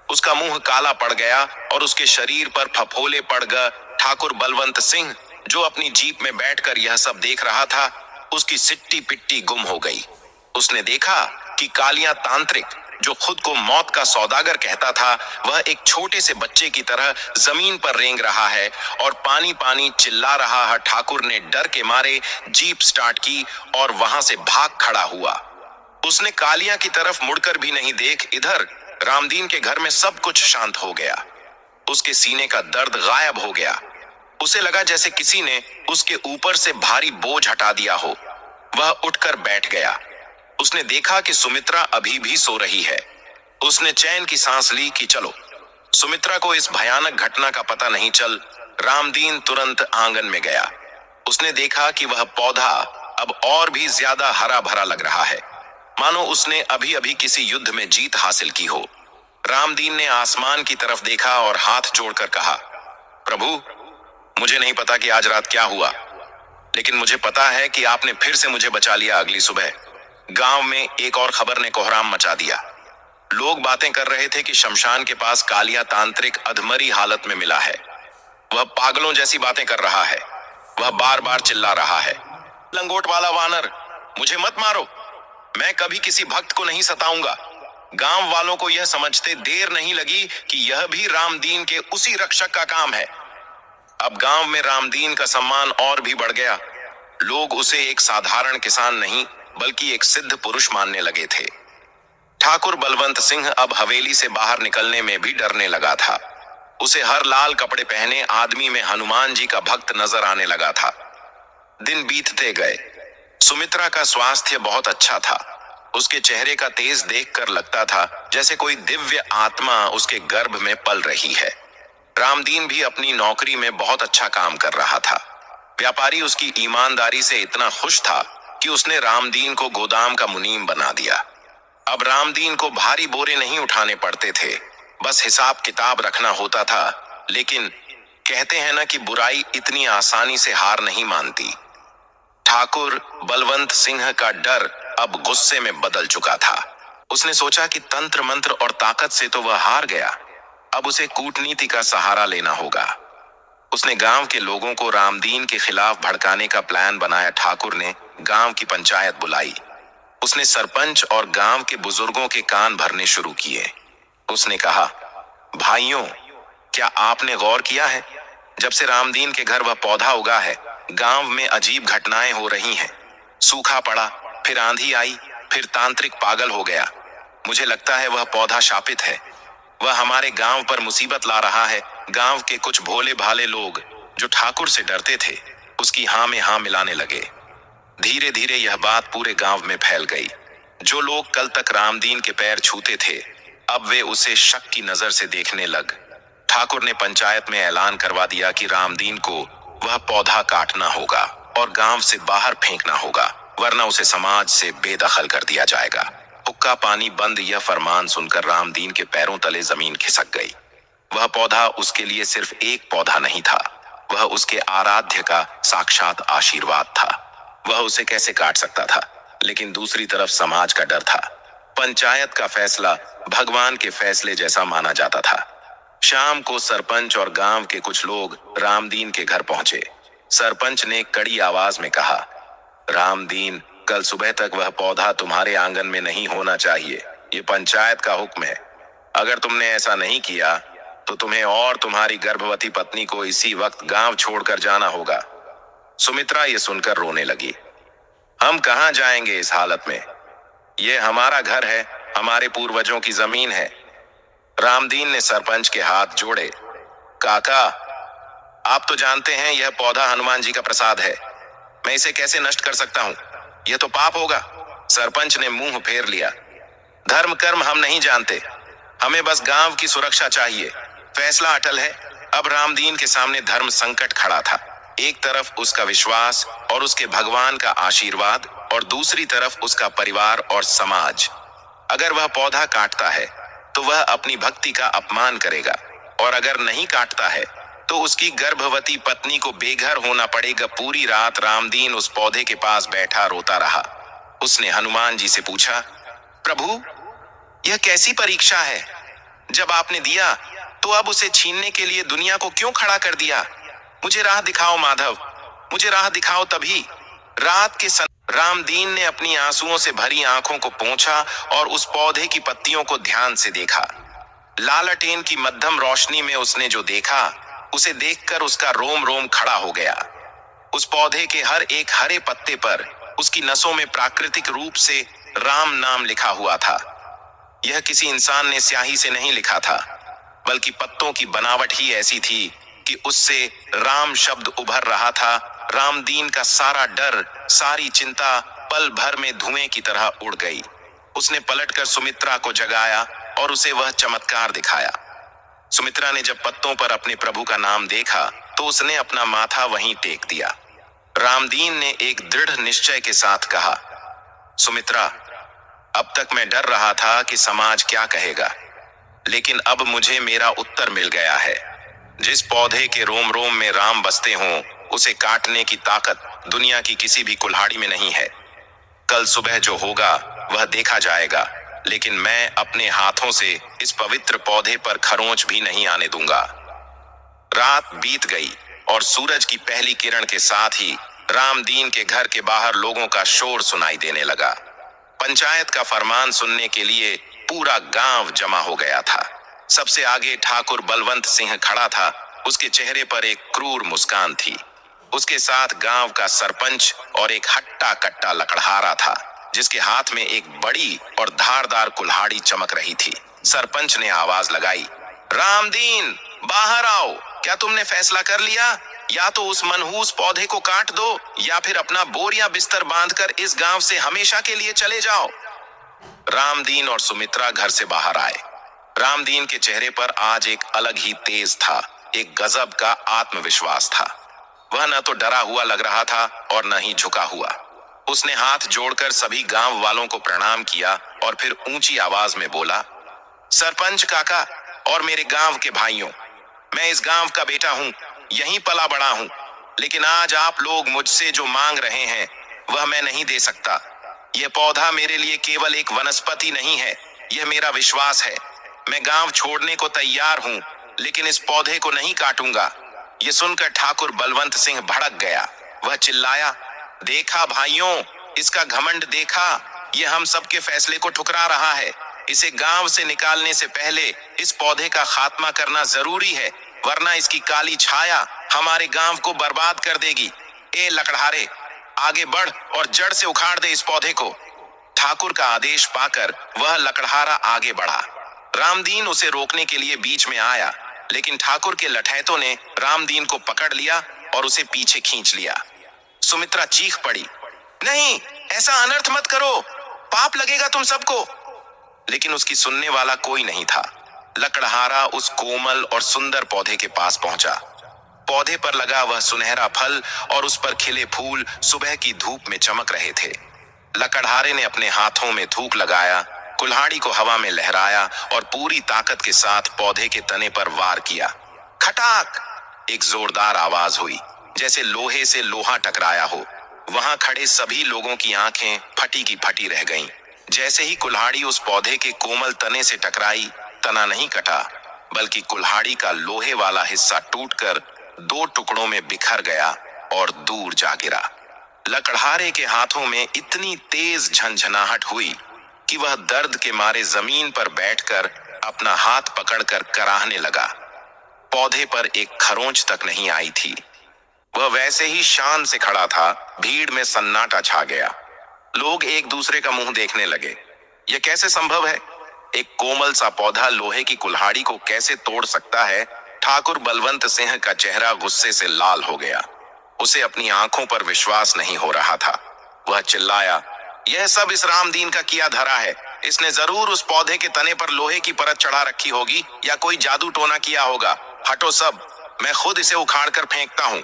उसका मुंह काला पड़ गया और उसके शरीर पर फफोले पड़ गए। ठाकुर बलवंत सिंह, जो अपनी जीप में बैठकर यह सब देख रहा था, उसकी सिट्टी पिट्टी गुम हो गई। उसने देखा कि कालिया तांत्रिक, जो खुद को मौत का सौदागर कहता था, वह एक छोटे से बच्चे की तरह जमीन पर रेंग रहा है और पानी पानी चिल्ला रहा है। ठाकुर ने डर के मारे जीप स्टार्ट की और वहां से भाग खड़ा हुआ। उसने कालिया की तरफ मुड़कर भी नहीं देख। इधर रामदीन के घर में सब कुछ शांत हो गया। उसके सीने का दर्द गायब हो गया। उसे लगा जैसे किसी ने उसके ऊपर से भारी बोझ हटा दिया हो। वह उठकर बैठ गया। उसने देखा कि सुमित्रा अभी भी सो रही है। उसने चैन की सांस ली कि चलो। सुमित्रा को इस भयानक घटना का पता नहीं चल। रामदीन तुरंत आंगन में गया। उसने देखा कि वह पौधा अब और भी ज्यादा हरा भरा लग रहा है, मानो उसने अभी अभी किसी युद्ध में जीत हासिल की हो। रामदीन ने आसमान की तरफ देखा और हाथ जोड़कर कहा, प्रभु, मुझे नहीं पता कि आज रात क्या हुआ, लेकिन मुझे पता है कि आपने फिर से मुझे बचा लिया। अगली सुबह गांव में एक और खबर ने कोहराम मचा दिया। लोग बातें कर रहे थे कि शमशान के पास कालिया तांत्रिक अधमरी हालत में मिला है। वह पागलों जैसी बातें कर रहा है। वह बार बार चिल्ला रहा है, लंगोट वाला वानर, मुझे मत मारो। मैं कभी किसी भक्त को नहीं सताऊंगा। गांव वालों को यह समझते देर नहीं लगी कि यह भी रामदीन के उसी रक्षक का काम है। अब गांव में रामदीन का सम्मान और भी बढ़ गया। लोग उसे एक साधारण किसान नहीं, बल्कि एक सिद्ध पुरुष मानने लगे थे। ठाकुर बलवंत सिंह अब हवेली से बाहर निकलने में भी डरने लगा था। उसे हर लाल कपड़े पहने आदमी में हनुमान जी का भक्त नजर आने लगा था। दिन बीतते गए। सुमित्रा का स्वास्थ्य बहुत अच्छा था। उसके चेहरे का तेज देखकर लगता था जैसे कोई दिव्य आत्मा उसके गर्भ में पल रही है। रामदीन भी अपनी नौकरी में बहुत अच्छा काम कर रहा था। व्यापारी उसकी ईमानदारी से इतना खुश था कि उसने रामदीन को गोदाम का मुनीम बना दिया। अब रामदीन को भारी बोरे नहीं उठाने पड़ते थे, बस हिसाब किताब रखना होता था। लेकिन कहते हैं ना कि बुराई इतनी आसानी से हार नहीं मानती। ठाकुर बलवंत सिंह का डर अब गुस्से में बदल चुका था। उसने सोचा कि तंत्र मंत्र और ताकत से तो वह हार गया, अब उसे कूटनीति का सहारा लेना होगा। उसने गांव के लोगों को रामदीन के खिलाफ भड़काने का प्लान बनाया। ठाकुर ने गांव की पंचायत बुलाई। उसने सरपंच और गांव के बुजुर्गों के कान भरने शुरू किए। उसने कहा, भाइयों, क्या आपने गौर किया है, जब से रामदीन के घर वह पौधा उगा है, गांव में अजीब घटनाएं हो रही हैं। सूखा पड़ा, फिर आंधी आई, फिर तांत्रिक पागल हो गया। मुझे लगता है वह पौधा शापित है। वह हमारे गांव पर मुसीबत ला रहा है। गांव के कुछ भोले भाले लोग जो ठाकुर से डरते थे, उसकी हाँ में हाँ मिलाने लगे। धीरे धीरे यह बात पूरे गांव में फैल गई। जो लोग कल तक रामदीन के पैर छूते थे, अब वे उसे शक की नजर से देखने लग। ठाकुर ने पंचायत में ऐलान करवा दिया कि रामदीन को वह पौधा काटना होगा और गांव से बाहर फेंकना होगा, वरना उसे समाज से बेदखल कर दिया जाएगा। हुक्का पानी बंद। यह फरमान सुनकर रामदीन के पैरों तले जमीन खिसक गई। वह पौधा उसके लिए सिर्फ एक पौधा नहीं था, वह उसके आराध्य का साक्षात आशीर्वाद था। वह उसे कैसे काट सकता था, लेकिन दूसरी तरफ समाज का डर था। पंचायत का फैसला भगवान के फैसले जैसा माना जाता था। शाम को सरपंच और गांव के कुछ लोग रामदीन के घर पहुंचे। सरपंच ने कड़ी आवाज में कहा, रामदीन, कल सुबह तक वह पौधा तुम्हारे आंगन में नहीं होना चाहिए। ये पंचायत का हुक्म है। अगर तुमने ऐसा नहीं किया तो तुम्हें और तुम्हारी गर्भवती पत्नी को इसी वक्त गांव छोड़कर जाना होगा। सुमित्रा ये सुनकर रोने लगी। हम कहां जाएंगे इस हालत में? ये हमारा घर है, हमारे पूर्वजों की जमीन है। रामदीन ने सरपंच के हाथ जोड़े। काका, आप तो जानते हैं यह पौधा हनुमान जी का प्रसाद है। मैं इसे कैसे नष्ट कर सकता हूं? यह तो पाप होगा। सरपंच ने मुंह फेर लिया। धर्म कर्म हम नहीं जानते, हमें बस गांव की सुरक्षा चाहिए। फैसला अटल है। अब रामदीन के सामने धर्म संकट खड़ा था। एक तरफ उसका विश्वास और उसके भगवान का आशीर्वाद, और दूसरी तरफ उसका परिवार और समाज। अगर वह पौधा काटता है तो वह अपनी भक्ति का अपमान करेगा, और अगर नहीं काटता है तो उसकी गर्भवती पत्नी को बेघर होना पड़ेगा। पूरी रात रामदीन उस पौधे के पास बैठा रोता रहा। उसने हनुमान जी से पूछा, प्रभु, यह कैसी परीक्षा है? जब आपने दिया तो अब उसे छीनने के लिए दुनिया को क्यों खड़ा कर दिया? मुझे राह दिखाओ माधव, मुझे राह दिखाओ तभी। रात के रामदीन ने अपनी आंसुओं से भरी आंखों को पोंछा और उस पौधे की पत्तियों को ध्यान से देखा। लालटेन की मध्यम रोशनी में उसने जो देखा, उसे देखकर उसका रोम रोम खड़ा हो गया। उस पौधे के हर एक हरे पत्ते पर उसकी नसों में प्राकृतिक रूप से राम नाम लिखा हुआ था। यह किसी इंसान ने स्याही से नहीं लिखा था, बल्कि पत्तों की बनावट ही ऐसी थी कि उससे राम शब्द उभर रहा था। रामदीन का सारा डर, सारी चिंता पल भर में धुएं की तरह उड़ गई। उसने पलटकर सुमित्रा को जगाया और उसे वह चमत्कार दिखाया। सुमित्रा ने जब पत्तों पर अपने प्रभु का नाम देखा तो उसने अपना माथा वहीं टेक दिया। रामदीन ने एक दृढ़ निश्चय के साथ कहा, सुमित्रा, अब तक मैं डर रहा था कि समाज क्या कहेगा, लेकिन अब मुझे मेरा उत्तर मिल गया है। जिस पौधे के रोम रोम में राम बसते हों, उसे काटने की ताकत दुनिया की किसी भी कुल्हाड़ी में नहीं है। कल सुबह जो होगा वह देखा जाएगा, लेकिन मैं अपने हाथों से इस पवित्र पौधे पर खरोंच भी नहीं आने दूंगा। रात बीत गई और सूरज की पहली किरण के साथ ही रामदीन के घर के बाहर लोगों का शोर सुनाई देने लगा। पंचायत का फरमान सुनने के लिए पूरा गांव जमा हो गया था। सबसे आगे ठाकुर बलवंत सिंह खड़ा था। उसके चेहरे पर एक क्रूर मुस्कान थी। उसके साथ गांव का सरपंच और एक हट्टा कट्टा लकड़हारा था, जिसके हाथ में एक बड़ी और धारदार कुल्हाड़ी चमक रही थी। सरपंच ने आवाज लगाई, रामदीन, बाहर आओ। क्या तुमने फैसला कर लिया? या तो उस मनहूस पौधे को काट दो या फिर अपना बोरिया बिस्तर बांधकर इस गांव से हमेशा के लिए चले जाओ। रामदीन और सुमित्रा घर से बाहर आए। रामदीन के चेहरे पर आज एक अलग ही तेज था, एक गजब का आत्मविश्वास था। वह न तो डरा हुआ लग रहा था और न ही झुका हुआ। उसने हाथ जोड़कर सभी गांव वालों को प्रणाम किया और फिर ऊंची आवाज में बोला, सरपंच काका और मेरे गांव के भाइयों, मैं इस गांव का बेटा हूं, यहीं पला बड़ा हूं, लेकिन आज आप लोग मुझसे जो मांग रहे हैं वह मैं नहीं दे सकता। यह पौधा मेरे लिए केवल एक वनस्पति नहीं है, यह मेरा विश्वास है। मैं गांव छोड़ने को तैयार हूं, लेकिन इस पौधे को नहीं काटूंगा। यह सुनकर ठाकुर बलवंत सिंह भड़क गया। वह चिल्लाया, देखा भाइयों, इसका घमंड देखा, यह हम सबके फैसले को ठुकरा रहा है। इसे गांव से निकालने से पहले इस पौधे का खात्मा करना जरूरी है, वरना इसकी काली छाया हमारे गांव को बर्बाद कर देगी। ए लकड़हारे, आगे बढ़ और जड़ से उखाड़ दे इस पौधे को। ठाकुर का आदेश पाकर वह लकड़हारा आगे बढ़ा। रामदीन उसे रोकने के लिए बीच में आया, लेकिन ठाकुर के लठैतों ने रामदीन को पकड़ लिया और उसे पीछे खींच लिया। सुमित्रा चीख पड़ी, नहीं, ऐसा अनर्थ मत करो, पाप लगेगा तुम सबको। लेकिन उसकी सुनने वाला कोई नहीं था। लकड़हारा उस कोमल और सुंदर पौधे के पास पहुंचा। पौधे पर लगा वह सुनहरा फल और उस पर खिले फूल सुबह की धूप में चमक रहे थे। लकड़हारे ने अपने हाथों में थूक लगाया, कुल्हाड़ी को हवा में लहराया और पूरी ताकत के साथ पौधे के तने पर वार किया। खटाक! एक जोरदार आवाज हुई, जैसे लोहे से लोहा टकराया हो। वहां खड़े सभी लोगों की आंखें फटी की फटी रह गईं। जैसे ही कुल्हाड़ी उस पौधे के कोमल तने से टकराई, तना नहीं कटा, बल्कि कुल्हाड़ी का लोहे वाला हिस्सा टूटकर 2 टुकड़ों में बिखर गया और दूर जा गिरा। लकड़हारे के हाथों में इतनी तेज झंझनाहट हुई कि वह दर्द के मारे जमीन पर बैठकर अपना हाथ पकड़कर कराहने लगा। पौधे पर एक खरोंच तक नहीं आई थी। वह वैसे ही शान से खड़ा था। भीड़ में सन्नाटा छा गया। लोग एक दूसरे का मुंह देखने लगे। यह कैसे संभव है? एक कोमल सा पौधा लोहे की कुल्हाड़ी को कैसे तोड़ सकता है? ठाकुर बलवंत सिंह का चेहरा गुस्से से लाल हो गया। उसे अपनी आंखों पर विश्वास नहीं हो रहा था। वह चिल्लाया, यह सब इस रामदीन का किया धरा है। इसने जरूर उस पौधे के तने पर लोहे की परत चढ़ा रखी होगी या कोई जादू टोना किया होगा। हटो सब, मैं खुद इसे उखाड़ कर फेंकता हूं।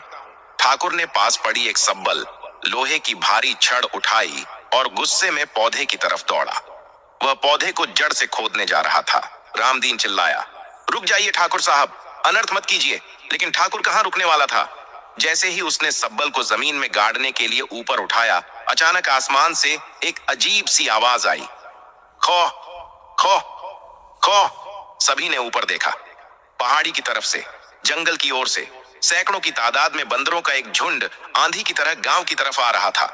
ठाकुर ने पास पड़ी एक सब्बल, लोहे की भारी छड़ उठाई और गुस्से में पौधे की तरफ दौड़ा। वह पौधे को जड़ से खोदने जा रहा था। रामदीन चिल्लाया, रुक जाइए ठाकुर साहब, अनर्थ मत कीजिए। लेकिन ठाकुर कहां रुकने वाला था। जैसे ही उसने सब्बल को जमीन में गाड़ने के लिए ऊपर उठाया, अचानक आसमान से एक अजीब सी आवाज आई, खो खो खो। सभी ने ऊपर देखा। पहाड़ी की तरफ से, जंगल की ओर से सैकड़ों की तादाद में बंदरों का एक झुंड आंधी की तरह गांव की तरफ आ रहा था।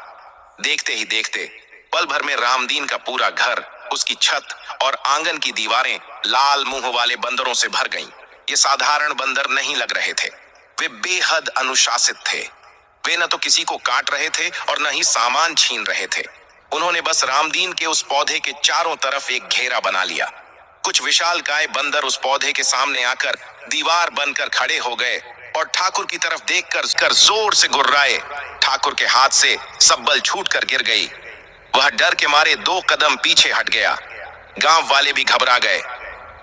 देखते ही देखते पल भर में रामदीन का पूरा घर, उसकी छत और आंगन की दीवारें लाल मुंह वाले बंदरों से भर गईं। ये साधारण बंदर नहीं लग रहे थे, वे बेहद अनुशासित थे। वे न तो किसी को काट रहे थे और न ही सामान छीन रहे थे। उन्होंने बस रामदीन के उस पौधे के चारों तरफ एक घेरा बना लिया। कुछ विशालकाय बंदर उस पौधे के सामने आकर दीवार बनकर खड़े हो गए और ठाकुर की तरफ देखकर जोर से गुर्राए। ठाकुर के हाथ से सब बल छूटकर गिर गई। वह डर के मारे 2 कदम पीछे हट गया। गांव वाले भी घबरा गए।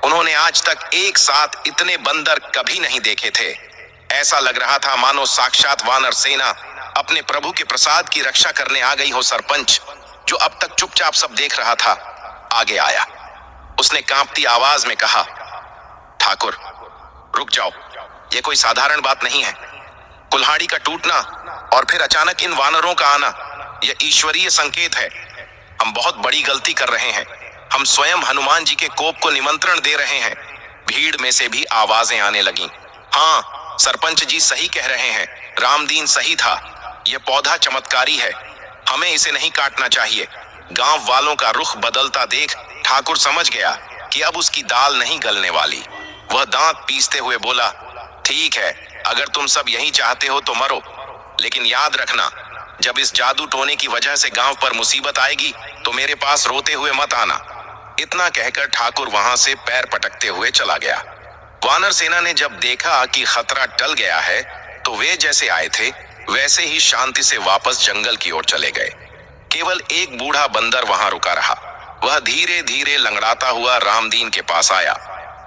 उन्होंने आज तक एक साथ इतने बंदर कभी नहीं देखे थे। ऐसा लग रहा था मानो साक्षात वानर सेना अपने प्रभु के प्रसाद की रक्षा करने आ गई हो। सरपंच, जो अब तक चुपचाप सब देख रहा था, आगे आया। उसने कांपती आवाज में कहा, ठाकुर रुक जाओ, ये कोई साधारण बात नहीं है। कुल्हाड़ी का टूटना और फिर अचानक इन वानरों का आना, यह ईश्वरीय संकेत है। हम बहुत बड़ी गलती कर रहे हैं। हम स्वयं हनुमान जी के कोप को निमंत्रण दे रहे हैं। भीड़ में से भी आवाजें आने लगीं। हाँ, सरपंच जी सही कह रहे हैं, रामदीन सही था। यह पौधा चमत्कारी है, हमें इसे नहीं काटना चाहिए। गांव वालों का रुख बदलता देख ठाकुर समझ गया कि अब उसकी दाल नहीं गलने वाली। वह दांत पीसते हुए बोला, ठीक है, अगर तुम सब यही चाहते हो तो मरो, लेकिन याद रखना, जब इस जादू टोने की वजह से गांव पर मुसीबत आएगी तो मेरे पास रोते हुए मत आना। इतना कहकर ठाकुर वहां से पैर पटकते हुए चला गया। वानर सेना ने जब देखा कि खतरा टल गया है तो वे जैसे आए थे वैसे ही शांति से वापस जंगल की ओर चले गए। केवल एक बूढ़ा बंदर वहां रुका रहा। वह धीरे धीरे लंगड़ाता हुआ रामदीन के पास आया।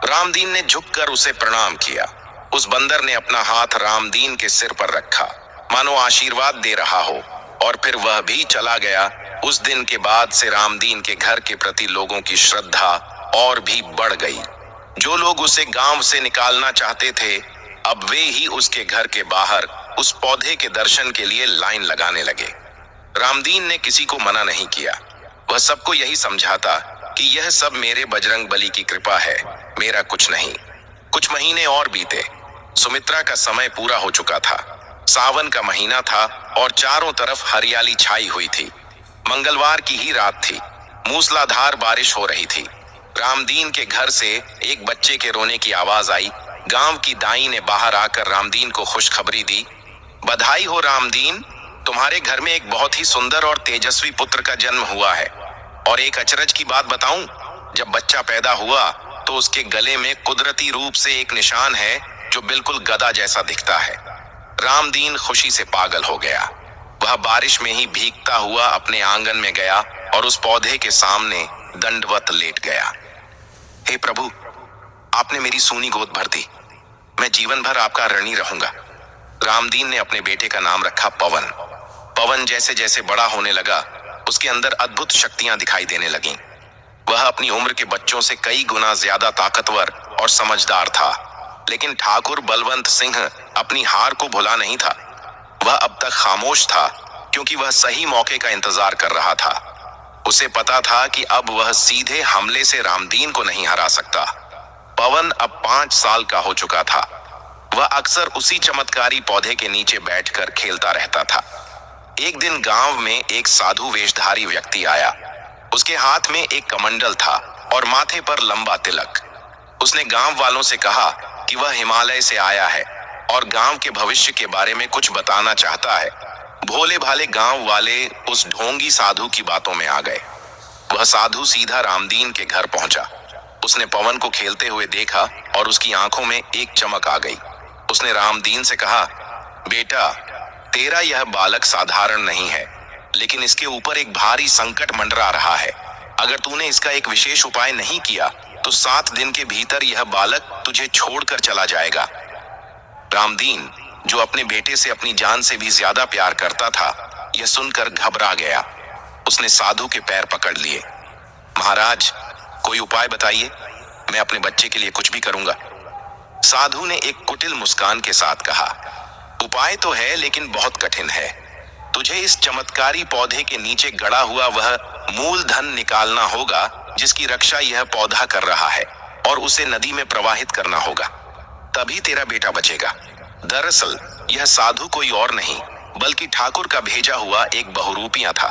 रामदीन ने झुककर उसे प्रणाम किया। उस बंदर ने अपना हाथ रामदीन के सिर पर रखा, मानो आशीर्वाद दे रहा हो, और फिर वह भी चला गया। उस दिन के बाद से रामदीन के घर के प्रति लोगों की श्रद्धा और भी बढ़ गई। जो लोग उसे गांव से निकालना चाहते थे, अब वे ही उसके घर के बाहर उस पौधे के दर्शन के लिए लाइन लगाने लगे। रामदीन ने किसी को मना नहीं किया। वह सबको यही समझाता कि यह सब मेरे बजरंग बली की कृपा है, मेरा कुछ नहीं। कुछ महीने और बीते। सुमित्रा का समय पूरा हो चुका था। सावन का महीना था और चारों तरफ हरियाली छाई हुई थी। मंगलवार की ही रात थी। मूसलाधार बारिश हो रही थी। रामदीन के घर से एक बच्चे के रोने की आवाज आई। गांव की दाई ने बाहर आकर रामदीन को खुशखबरी दी, बधाई हो रामदीन, तुम्हारे घर में एक बहुत ही सुंदर और तेजस्वी पुत्र का जन्म हुआ है। और एक अचरज की बात बताऊं, जब बच्चा पैदा हुआ तो उसके गले में कुदरती रूप से एक निशान है जो बिल्कुल गदा जैसा दिखता है। रामदीन खुशी से पागल हो गया। वह बारिश में ही भीगता हुआ अपने आंगन में गया और उस पौधे के सामने दंडवत लेट गया। हे प्रभु, आपने मेरी सूनी गोद भर दी। मैं जीवन भर आपका ऋणी रहूंगा। रामदीन ने अपने बेटे का नाम रखा पवन। पवन जैसे जैसे बड़ा होने लगा, उसके अंदर अद्भुत शक्तियां दिखाई देने लगीं। वह अपनी उम्र के बच्चों से कई गुना ज्यादा ताकतवर और समझदार था। लेकिन ठाकुर बलवंत सिंह अपनी हार को भुला नहीं था। वह अब तक खामोश था क्योंकि वह सही मौके का इंतजार कर रहा था। उसे पता था कि अब वह सीधे हमले से रामदीन को नहीं हरा सकता। पवन अब 5 साल का हो चुका था। वह अक्सर उसी चमत्कारी पौधे के नीचे बैठकर खेलता रहता था। एक दिन गांव में एक साधु वेशधारी व्यक्ति आया। उसके हाथ में एक कमंडल था और माथे पर लंबा तिलक। उसने गांव वालों से कहा कि वह हिमालय से आया है और गांव के भविष्य के बारे में कुछ बताना चाहता है। भोले भाले गांव वाले उस ढोंगी साधु की बातों में आ गए। वह साधु सीधा रामदीन के घर पहुंचा। उसने पवन को खेलते हुए देखा और उसकी आंखों में एक चमक आ गई। उसने रामदीन से कहा, बेटा, तेरा यह बालक साधारण नहीं है, लेकिन इसके ऊपर एक भारी संकट मंडरा रहा है। अगर तूने इसका एक विशेष उपाय नहीं किया तो 7 दिन के भीतर यह बालक तुझे छोड़कर चला जाएगा। रामदीन, जो अपने बेटे से अपनी जान से भी ज्यादा प्यार करता था, यह सुनकर घबरा गया। उसने साधु के पैर पकड़ लिए। महाराज, कोई उपाय बताइए, मैं अपने बच्चे के लिए कुछ भी करूंगा। साधु ने एक कुटिल मुस्कान के साथ कहा, उपाय तो है लेकिन बहुत कठिन है। तुझे इस चमत्कारी पौधे के नीचे गड़ा हुआ वह मूलधन निकालना होगा जिसकी रक्षा यह पौधा कर रहा है, और उसे नदी में प्रवाहित करना होगा। तभी तेरा बेटा बचेगा। दरअसल यह साधु कोई और नहीं बल्कि ठाकुर का भेजा हुआ एक बहुरूपिया था।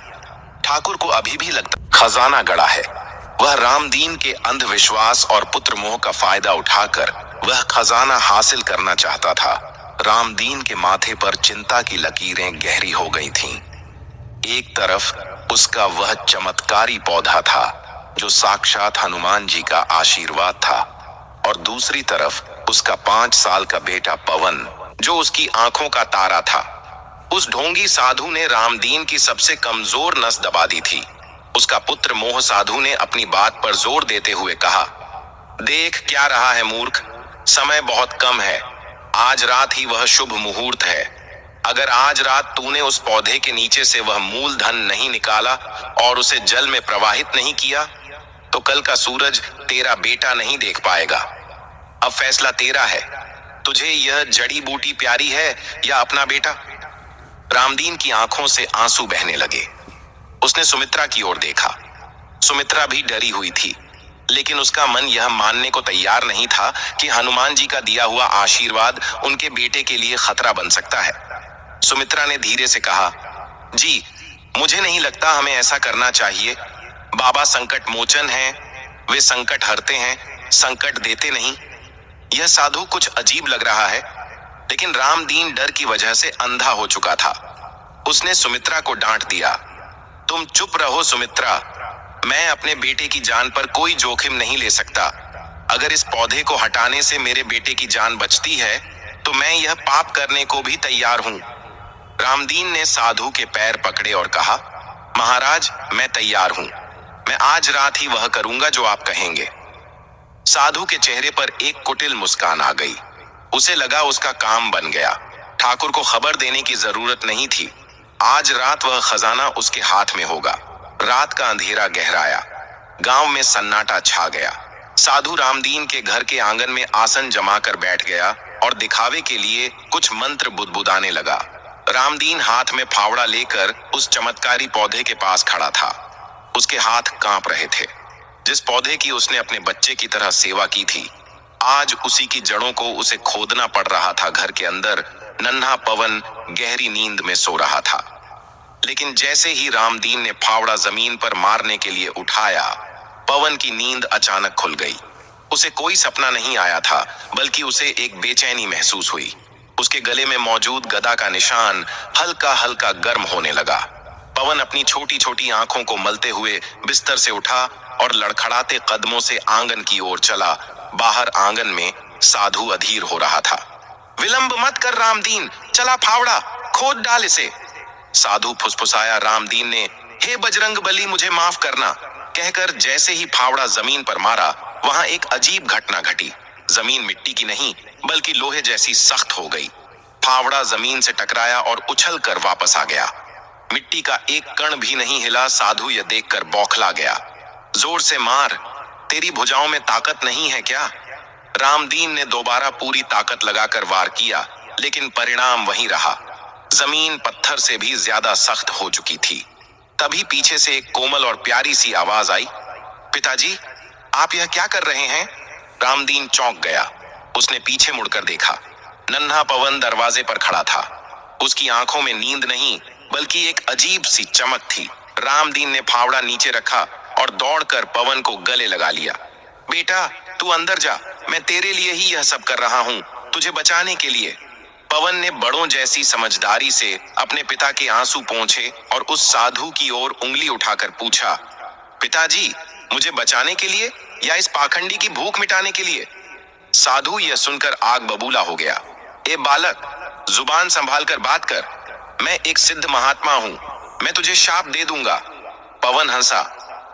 ठाकुर को अभी भी लगता खजाना गड़ा है। वह रामदीन के अंधविश्वास और पुत्र मोह का फायदा उठाकर वह खजाना हासिल करना चाहता था। रामदीन के माथे पर चिंता की लकीरें गहरी हो गई थीं। एक तरफ उसका वह चमत्कारी पौधा था जो साक्षात हनुमान जी का आशीर्वाद था, और दूसरी तरफ उसका 5 साल का बेटा पवन जो उसकी आंखों का तारा था। उस ढोंगी साधु ने रामदीन की सबसे कमजोर नस दबा दी थी। उसका पुत्र मोह साधु ने अपनी बात पर जोर देते हुए कहा, देख क्या रहा है मूर्ख, समय बहुत कम है। आज रात ही वह शुभ मुहूर्त है। अगर आज रात तूने उस पौधे के नीचे से वह मूलधन नहीं निकाला और उसे जल में प्रवाहित नहीं किया तो कल का सूरज तेरा बेटा नहीं देख पाएगा। अब फैसला तेरा है, तुझे यह जड़ी बूटी प्यारी है या अपना बेटा? रामदीन की आंखों से आंसू बहने लगे। उसने सुमित्रा की ओर देखा। सुमित्रा भी डरी हुई थी, लेकिन उसका मन यह मानने को तैयार नहीं था कि हनुमान जी का दिया हुआ आशीर्वाद उनके बेटे के लिए खतरा बन सकता है। सुमित्रा ने धीरे से कहा, जी मुझे नहीं लगता हमें ऐसा करना चाहिए। बाबा संकट मोचन हैं, वे संकट हरते हैं, संकट देते नहीं। यह साधु कुछ अजीब लग रहा है, लेकिन रामदीन डर की वजह से अंधा हो चुका था। उसने सुमित्रा को डांट दिया, तुम चुप रहो सुमित्रा, मैं अपने बेटे की जान पर कोई जोखिम नहीं ले सकता। अगर इस पौधे को हटाने से मेरे बेटे की जान बचती है तो मैं यह पाप करने को भी तैयार हूं। रामदीन ने साधु के पैर पकड़े और कहा, महाराज मैं तैयार हूं, मैं आज रात ही वह करूंगा जो आप कहेंगे। साधु के चेहरे पर एक कुटिल मुस्कान आ गई। उसे लगा उसका काम बन गया। ठाकुर को खबर देने की जरूरत नहीं थी। आज रात वह खजाना उसके हाथ में होगा। रात का अंधेरा गहराया, गांव में सन्नाटा छा गया। साधु रामदीन के घर के आंगन में आसन जमाकर बैठ गया और दिखावे के लिए कुछ मंत्र बुदबुदाने लगा। रामदीन हाथ में फावड़ा लेकर उस चमत्कारी पौधे के पास खड़ा था। उसके हाथ कांप रहे थे। जिस पौधे की उसने अपने बच्चे की तरह सेवा की थी, आज उसी की जड़ों को उसे खोदना पड़ रहा था। घर के अंदर नन्हा पवन गहरी नींद में सो रहा था। लेकिन जैसे ही रामदीन ने फावड़ा जमीन पर मारने के लिए उठाया, पवन की नींद अचानक खुल गई। उसे कोई सपना नहीं आया था, बल्कि उसे एक बेचैनी महसूस हुई। उसके गले में मौजूद गदा का निशान हल्का हल्का गर्म होने लगा। पवन अपनी छोटी छोटी आंखों को मलते हुए बिस्तर से उठा और लड़खड़ाते कदमों से आंगन की ओर चला। बाहर आंगन में साधु अधीर हो रहा था। विलंब मत कर रामदीन, चला फावड़ा, खोद डाल इसे। साधु फुसफुसाया। रामदीन ने हे बजरंग बली मुझे माफ करना कहकर जैसे ही फावड़ा जमीन पर मारा, वहां एक अजीब घटना घटी। जमीन मिट्टी की नहीं बल्कि लोहे जैसी सख्त हो गई। फावड़ा जमीन से टकराया और उछल कर वापस आ गया। मिट्टी का एक कण भी नहीं हिला। साधु यह देखकर बौखला गया। जोर से मार, तेरी भुजाओं में ताकत नहीं है क्या? रामदीन ने दोबारा पूरी ताकत लगाकर वार किया, लेकिन परिणाम वही रहा। जमीन पत्थर से भी ज्यादा सख्त हो चुकी थी। तभी पीछे से एक कोमल और प्यारी सी आवाज आई, पिताजी आप यह क्या कर रहे हैं? रामदीन चौंक गया। उसने पीछे मुड़कर देखा। नन्हा पवन दरवाजे पर खड़ा था। उसकी आंखों में नींद नहीं बल्कि एक अजीब सी चमक थी। रामदीन ने फावड़ा नीचे रखा और दौड़कर पवन को गले लगा लिया। बेटा तू अंदर जा, मैं तेरे लिए ही यह सब कर रहा हूं, तुझे बचाने के लिए। पवन ने बड़ों जैसी समझदारी से अपने पिता के आंसू पोंछे और उस साधु की ओर उंगली उठाकर पूछा, पिताजी मुझे बचाने के लिए या इस पाखंडी की भूख मिटाने के लिए? साधु यह सुनकर आग बबूला हो गया। ए बालक, जुबान संभाल कर बात कर। मैं एक सिद्ध महात्मा हूं, मैं तुझे शाप दे दूंगा। पवन हंसा।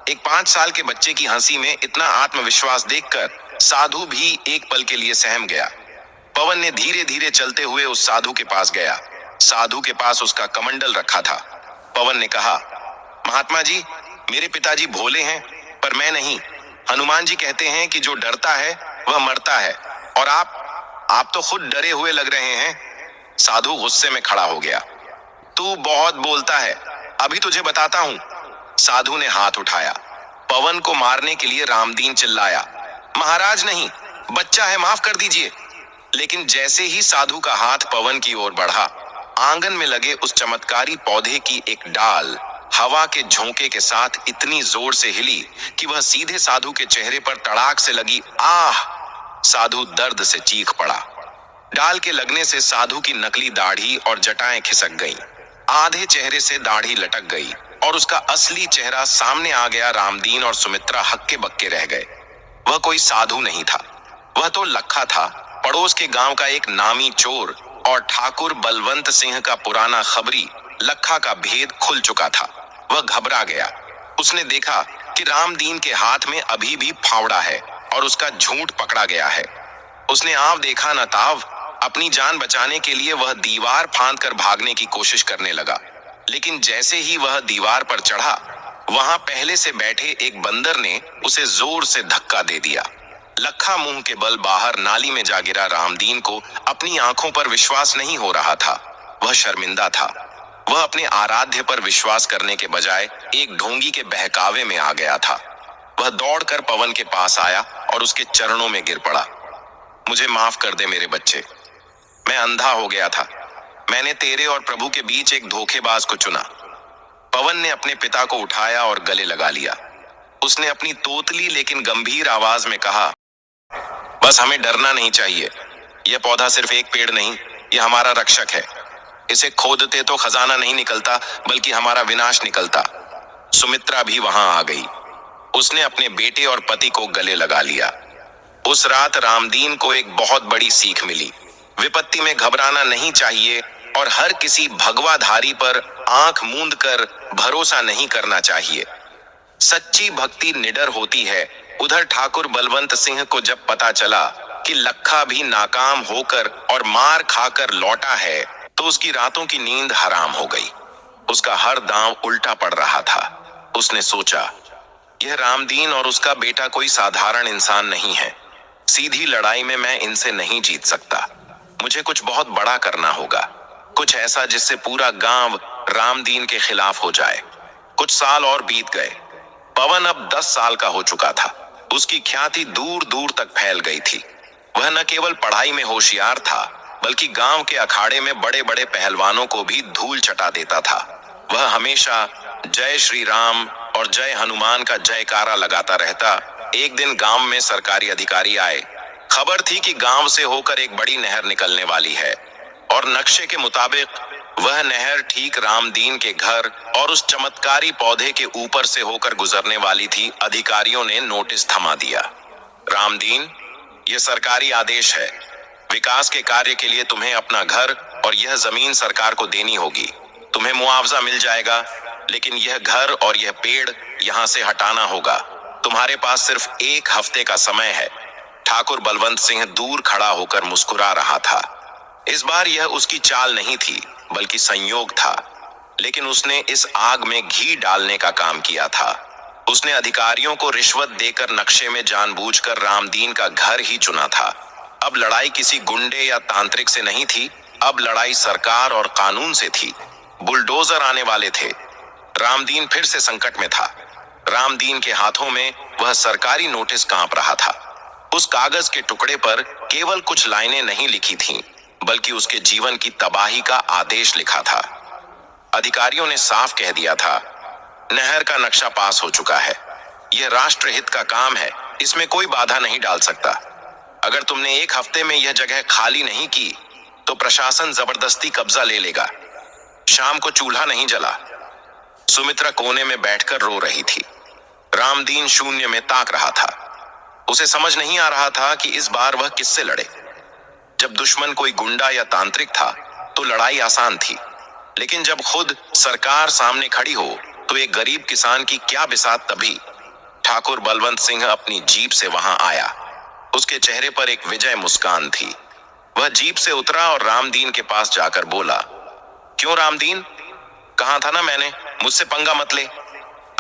एक 5 साल के बच्चे की हंसी में इतना आत्मविश्वास देखकर साधु भी एक पल के लिए सहम गया। पवन ने धीरे धीरे चलते हुए उस साधु के पास गया। साधु के पास उसका कमंडल रखा था। पवन ने कहा, महात्मा जी मेरे पिताजी भोले हैं पर मैं नहीं। हनुमान जी कहते हैं कि जो डरता है वह मरता है, और आप तो खुद डरे हुए लग रहे हैं। साधु गुस्से में खड़ा हो गया। तू बहुत बोलता है, अभी तुझे बताता हूं। साधु ने हाथ उठाया। पवन को मारने के लिए रामदीन चिल्लाया, महाराज नहीं, बच्चा है, माफ कर दीजिए। लेकिन जैसे ही साधु का हाथ पवन की ओर बढ़ा, आंगन में लगे उस चमत्कारी पौधे की एक डाल हवा के झोंके के साथ इतनी जोर से हिली कि वह सीधे साधु के चेहरे पर तड़ाक से लगी। आह! साधु दर्द से चीख पड़ा। डाल के लगने से साधु की नकली दाढ़ी और जटाएं खिसक गईं। आधे चेहरे से दाढ़ी लटक गई और उसका असली चेहरा सामने आ गया। रामदीन और सुमित्रा हक्के बक्के रह गए। वह कोई साधु नहीं था, वह तो लखा था, पड़ोस के गांव का एक नामी चोर, और ठाकुर बलवंत सिंह का पुराना खबरी। लखा का भेद खुल चुका था। वह घबरा गया। उसने देखा कि रामदीन के हाथ में अभी भी फावड़ा है और उसका झूठ पकड़ा गया है। उसने आव देखा न ताव। अपनी जान बचाने के लिए वह दीवार फांद कर भागने की कोशिश करने लगा, लेकिन जैसे ही वह दीवार पर चढ़ा, वहां पहले से बैठे एक बंदर ने उसे जोर से धक्का दे दिया। लखा मुंह के बल बाहर नाली में जा गिरा। रामदीन को अपनी आंखों पर विश्वास नहीं हो रहा था। वह शर्मिंदा था। वह अपने आराध्य पर विश्वास करने के बजाय एक ढोंगी के बहकावे में आ गया था। वह दौड़कर पवन के पास आया और उसके चरणों में गिर पड़ा। मुझे माफ कर दे मेरे बच्चे, मैं अंधा हो गया था। मैंने तेरे और प्रभु के बीच एक धोखेबाज को चुना। पवन ने अपने पिता को उठाया और गले लगा लिया। उसने अपनी तोतली लेकिन गंभीर आवाज में कहा, बस हमें डरना नहीं चाहिए। यह पौधा सिर्फ एक पेड़ नहीं, यह हमारा रक्षक है। इसे खोदते तो खजाना नहीं निकलता, बल्कि हमारा विनाश निकलता। सुमित्रा भी वहां आ गई। उसने अपने बेटे और पति को गले लगा लिया। उस रात रामदीन को एक बहुत बड़ी सीख मिली। विपत्ति में घबराना नहीं चाहिए और हर किसी भगवाधारी पर आंख मूंद कर भरोसा नहीं करना चाहिए। सच्ची भक्ति निडर होती है। उधर ठाकुर बलवंत सिंह को जब पता चला कि लखा भी नाकाम होकर और मार खाकर लौटा है, तो उसकी रातों की नींद हराम हो गई। उसका हर दांव उल्टा पड़ रहा था। उसने सोचा, यह रामदीन और उसका बेटा कोई साधारण इंसान नहीं है। सीधी लड़ाई में मैं इनसे नहीं जीत सकता। मुझे कुछ बहुत बड़ा करना होगा, कुछ ऐसा जिससे पूरा गांव रामदीन के खिलाफ हो जाए। कुछ साल और बीत गए। पवन अब 10 साल का हो चुका था। उसकी ख्याति दूर दूर तक फैल गई थी। वह न केवल पढ़ाई में होशियार था, बल्कि गांव के अखाड़े में बड़े बड़े पहलवानों को भी धूल चटा देता था। वह हमेशा जय श्री राम और जय हनुमान का जयकारा लगाता रहता। एक दिन गांव में सरकारी अधिकारी आए। खबर थी कि गांव से होकर एक बड़ी नहर निकलने वाली है और नक्शे के मुताबिक वह नहर ठीक रामदीन के घर और उस चमत्कारी पौधे के ऊपर से होकर गुजरने वाली थी। अधिकारियों ने नोटिस थमा दिया। रामदीन, यह सरकारी आदेश है। विकास के कार्य के लिए तुम्हें अपना घर और यह जमीन सरकार को देनी होगी। तुम्हें मुआवजा मिल जाएगा, लेकिन यह घर और यह पेड़ यहां से हटाना होगा। तुम्हारे पास सिर्फ 1 हफ्ते का समय है। ठाकुर बलवंत सिंह दूर खड़ा होकर मुस्कुरा रहा था। इस बार यह उसकी चाल नहीं थी, बल्कि संयोग था। लेकिन उसने इस आग में घी डालने का काम किया था। उसने अधिकारियों को रिश्वत देकर नक्शे में जानबूझकर रामदीन का घर ही चुना था। अब लड़ाई किसी गुंडे या तांत्रिक से नहीं थी। अब लड़ाई सरकार और कानून से थी। बुलडोजर आने वाले थे। रामदीन फिर से संकट में था। रामदीन के हाथों में वह सरकारी नोटिस कांप रहा था। उस कागज के टुकड़े पर केवल कुछ लाइनें नहीं लिखी थीं, बल्कि उसके जीवन की तबाही का आदेश लिखा था। अधिकारियों ने साफ कह दिया था, नहर का नक्शा पास हो चुका है। यह राष्ट्रहित का काम है, इसमें कोई बाधा नहीं डाल सकता। अगर तुमने 1 हफ्ते में यह जगह खाली नहीं की, तो प्रशासन जबरदस्ती कब्जा ले लेगा। शाम को चूल्हा नहीं जला। सुमित्रा कोने में बैठकर रो रही थी। रामदीन शून्य में ताक रहा था। उसे समझ नहीं आ रहा था कि इस बार वह किससे लड़े। जब दुश्मन कोई गुंडा या तांत्रिक था, तो लड़ाई आसान थी। लेकिन जब खुद सरकार सामने खड़ी हो, तो एक गरीब किसान की क्या बिसात तभी। ठाकुर बलवंत सिंह अपनी जीप से वहां आया। उसके चेहरे पर एक विजय मुस्कान थी। वह जीप से उतरा और रामदीन के पास जाकर बोला, क्यों रामदीन, कहा था ना मैंने, मुझसे पंगा मत ले।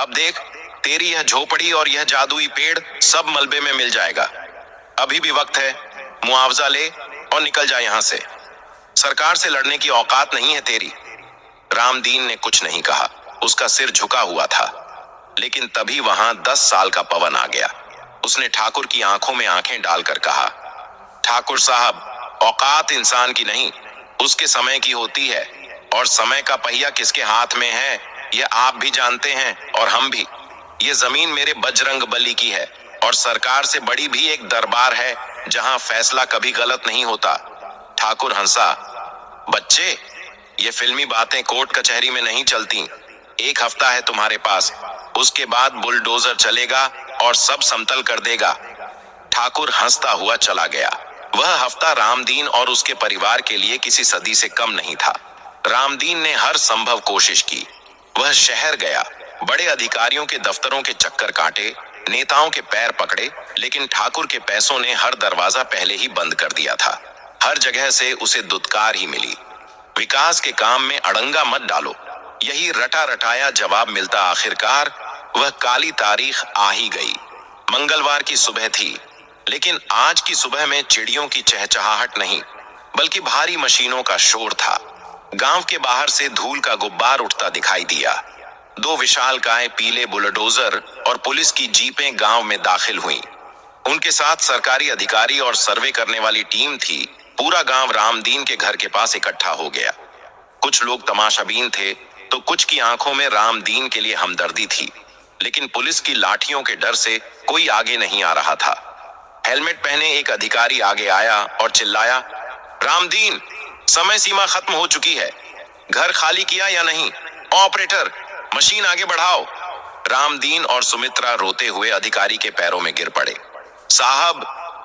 अब देख, तेरी यह झोपड़ी और यह जादुई पेड़ सब मलबे में मिल जाएगा। अभी भी वक्त है। मुआवजा ले और निकल जा यहां से। सरकार से लड़ने की औकात नहीं है तेरी। रामदीन ने कुछ नहीं कहा, उसका सिर झुका हुआ था। लेकिन तभी वहां 10 साल का पवन आ गया। उसने ठाकुर की आंखों में आंखें डालकर कहा, ठाकुर साहब, औकात इंसान की नहीं, उसके समय की होती है, और समय का पहिया किसके हाथ में है यह आप भी जानते हैं और हम भी। ये जमीन मेरे बजरंग बली की है, और सरकार से बड़ी भी एक दरबार है जहां फैसला कभी गलत नहीं होता। ठाकुर हंसा, बच्चे, ये फिल्मी बातें कोर्ट कचहरी में नहीं चलती। 1 हफ्ता है तुम्हारे पास, उसके बाद बुलडोजर चलेगा और सब समतल कर देगा। ठाकुर हंसता हुआ चला गया। वह हफ्ता रामदीन और उसके परिवार के लिए किसी सदी से कम नहीं था। रामदीन ने हर संभव कोशिश की। वह शहर गया, बड़े अधिकारियों के दफ्तरों के चक्कर काटे, नेताओं के पैर पकड़े, लेकिन ठाकुर के पैसों ने हर दरवाजा पहले ही बंद कर दिया था। हर जगह से उसे दुत्कार ही मिली। विकास के काम में अड़ंगा मत डालो, यही रटा रटाया जवाब मिलता। आखिरकार वह काली तारीख आ ही गई। मंगलवार की सुबह थी, लेकिन आज की सुबह में चिड़ियों की चहचहाहट नहीं, बल्कि भारी मशीनों का शोर था। गांव के बाहर से धूल का गुब्बार उठता दिखाई दिया। 2 विशालकाय पीले बुलडोजर और पुलिस की जीपें गांव में दाखिल हुईं। उनके साथ सरकारी अधिकारी और सर्वे करने वाली टीम थी। पूरा गांव रामदीन के घर के पास इकट्ठा हो गया। कुछ लोग तमाशाबीन थे, तो कुछ की आंखों में रामदीन के लिए हमदर्दी थी, लेकिन पुलिस की लाठियों के डर से कोई आगे नहीं आ रहा था। हेलमेट पहने एक अधिकारी आगे आया और चिल्लाया, रामदीन, समय सीमा खत्म हो चुकी है, घर खाली किया या नहीं? ऑपरेटर, मशीन आगे बढ़ाओ। रामदीन और सुमित्रा रोते हुए अधिकारी के पैरों में गिर पड़े। साहब,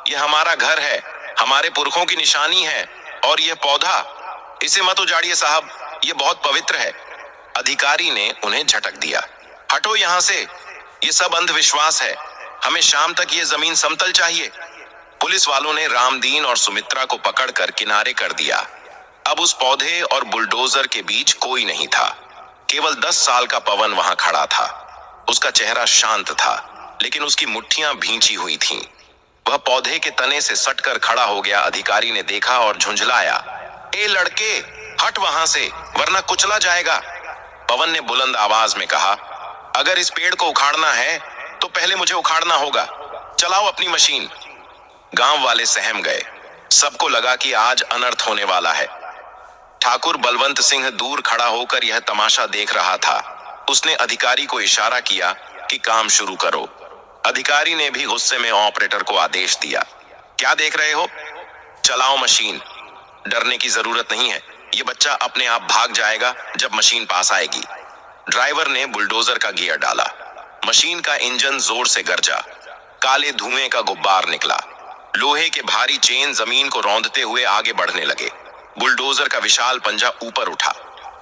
यह हमारा घर है, हमारे पुरखों की निशानी है, और यह पौधा, इसे मत उजाड़िए साहब, यह बहुत पवित्र है। अधिकारी ने उन्हें झटक दिया, हटो यहां से, ये सब अंधविश्वास है, हमें शाम तक ये जमीन समतल चाहिए। पुलिस वालों ने रामदीन और सुमित्रा को पकड़कर किनारे कर दिया। अब उस पौधे और बुलडोजर के बीच कोई नहीं था। केवल 10 साल का पवन वहां खड़ा था। उसका चेहरा शांत था, लेकिन उसकी मुट्ठियां भींची हुई थीं। वह पौधे के तने से सटकर खड़ा हो गया। अधिकारी ने देखा और झुंझलाया, ए लड़के, हट वहां से, वरना कुचला जाएगा। पवन ने बुलंद आवाज में कहा, अगर इस पेड़ को उखाड़ना है तो पहले मुझे उखाड़ना होगा, चलाओ अपनी मशीन। गांव वाले सहम गए। सबको लगा कि आज अनर्थ होने वाला है। ठाकुर बलवंत सिंह दूर खड़ा होकर यह तमाशा देख रहा था। उसने अधिकारी को इशारा किया कि काम शुरू करो। अधिकारी ने भी गुस्से में ऑपरेटर को आदेश दिया, क्या देख रहे हो, चलाओ मशीन। डरने की जरूरत नहीं है, ये बच्चा अपने आप भाग जाएगा जब मशीन पास आएगी। ड्राइवर ने बुलडोजर का गियर डाला। मशीन का इंजन जोर से गरजा। काले धुएं का गुब्बार निकला। लोहे के भारी चेन जमीन को रौंदते हुए आगे बढ़ने लगे। बुलडोजर का विशाल पंजा ऊपर उठा।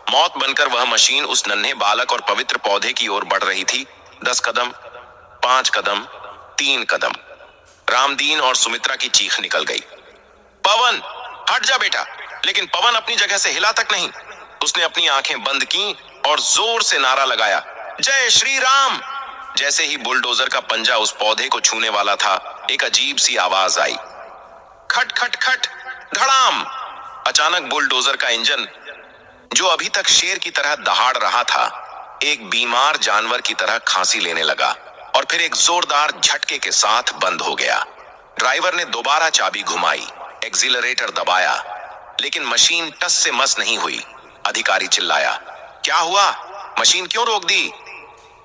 मौत बनकर वह मशीन उस नन्हे बालक और पवित्र पौधे की ओर बढ़ रही थी। 10 कदम, 5 कदम, 3 कदम। रामदीन और सुमित्रा की चीख निकल गई, पवन, हट जा बेटा। लेकिन पवन अपनी जगह से हिला तक नहीं। उसने अपनी आंखें बंद की और जोर से नारा लगाया, जय श्री राम। जैसे ही बुलडोजर का पंजा उस पौधे को छूने वाला था, एक अजीब सी आवाज आई, खट खट खट, धड़ाम। अचानक बुलडोजर का इंजन, जो अभी तक शेर की तरह दहाड़ रहा था, एक बीमार जानवर की तरह खांसी लेने लगा और फिर एक जोरदार झटके के साथ बंद हो गया। ड्राइवर ने दोबारा चाबी घुमाई, एक्सीलरेटर दबाया, लेकिन मशीन टस से मस नहीं हुई। अधिकारी चिल्लाया, क्या हुआ, मशीन क्यों रोक दी?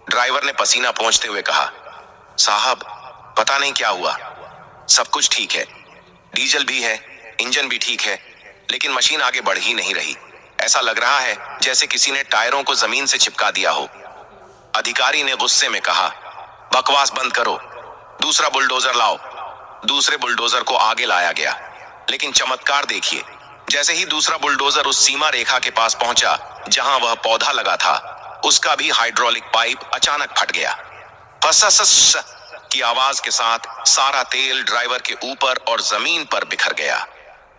ड्राइवर ने पसीना पोंछते हुए कहा, साहब, पता नहीं क्या हुआ, सब कुछ ठीक है, डीजल भी है, इंजन भी ठीक है, लेकिन मशीन आगे बढ़ ही नहीं रही। ऐसा लग रहा है जैसे किसी ने टायरों को जमीन से चिपका दिया हो। अधिकारी ने गुस्से में कहा, बकवास बंद करो, दूसरा बुलडोजर लाओ। दूसरे बुलडोजर को आगे लाया गया, लेकिन चमत्कार देखिए, जैसे ही दूसरा बुलडोजर उस सीमा रेखा के पास पहुंचा जहां वह पौधा लगा था, उसका भी हाइड्रोलिक पाइप अचानक फट गया। फसस की आवाज के साथ सारा तेल ड्राइवर के ऊपर और जमीन पर बिखर गया।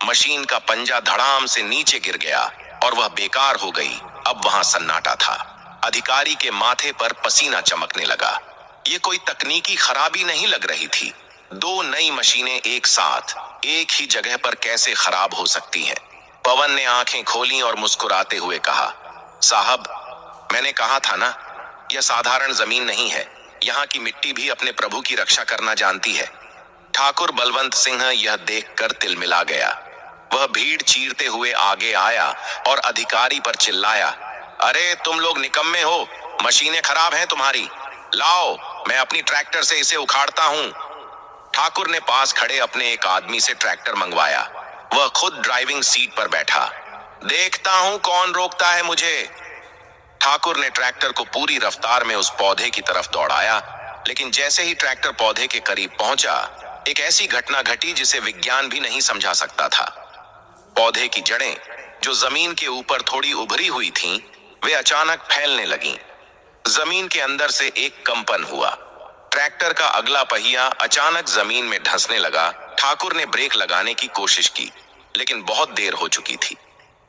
मशीन का पंजा धड़ाम से नीचे गिर गया और वह बेकार हो गई। अब वहां सन्नाटा था। अधिकारी के माथे पर पसीना चमकने लगा। ये कोई तकनीकी खराबी नहीं लग रही थी। 2 नई मशीनें एक साथ एक ही जगह पर कैसे खराब हो सकती हैं? पवन ने आंखें खोली और मुस्कुराते हुए कहा, साहब, मैंने कहा था ना, यह साधारण जमीन नहीं है। यहाँ की मिट्टी भी अपने प्रभु की रक्षा करना जानती है। ठाकुर बलवंत सिंह यह देखकर तिलमिला गया। वह भीड़ चीरते हुए आगे आया और अधिकारी पर चिल्लाया, अरे तुम लोग निकम्मे हो, मशीनें खराब हैं तुम्हारी। लाओ, मैं अपनी ट्रैक्टर से इसे उखाड़ता हूं। ठाकुर ने पास खड़े अपने एक आदमी से ट्रैक्टर मंगवाया। वह खुद ड्राइविंग सीट पर बैठा। देखता हूं कौन रोकता है मुझे। ठाकुर ने ट्रैक्टर को पूरी रफ्तार में उस पौधे की तरफ दौड़ाया, लेकिन जैसे ही ट्रैक्टर पौधे के करीब पहुंचा, एक ऐसी घटना घटी जिसे विज्ञान भी नहीं समझा सकता था। पौधे की जड़ें, जो जमीन के ऊपर थोड़ी उभरी हुई थीं, वे अचानक फैलने लगीं। जमीन के अंदर से एक कंपन हुआ। ट्रैक्टर का अगला पहिया अचानक जमीन में धंसने लगा। ठाकुर ने ब्रेक लगाने की कोशिश की, लेकिन बहुत देर हो चुकी थी।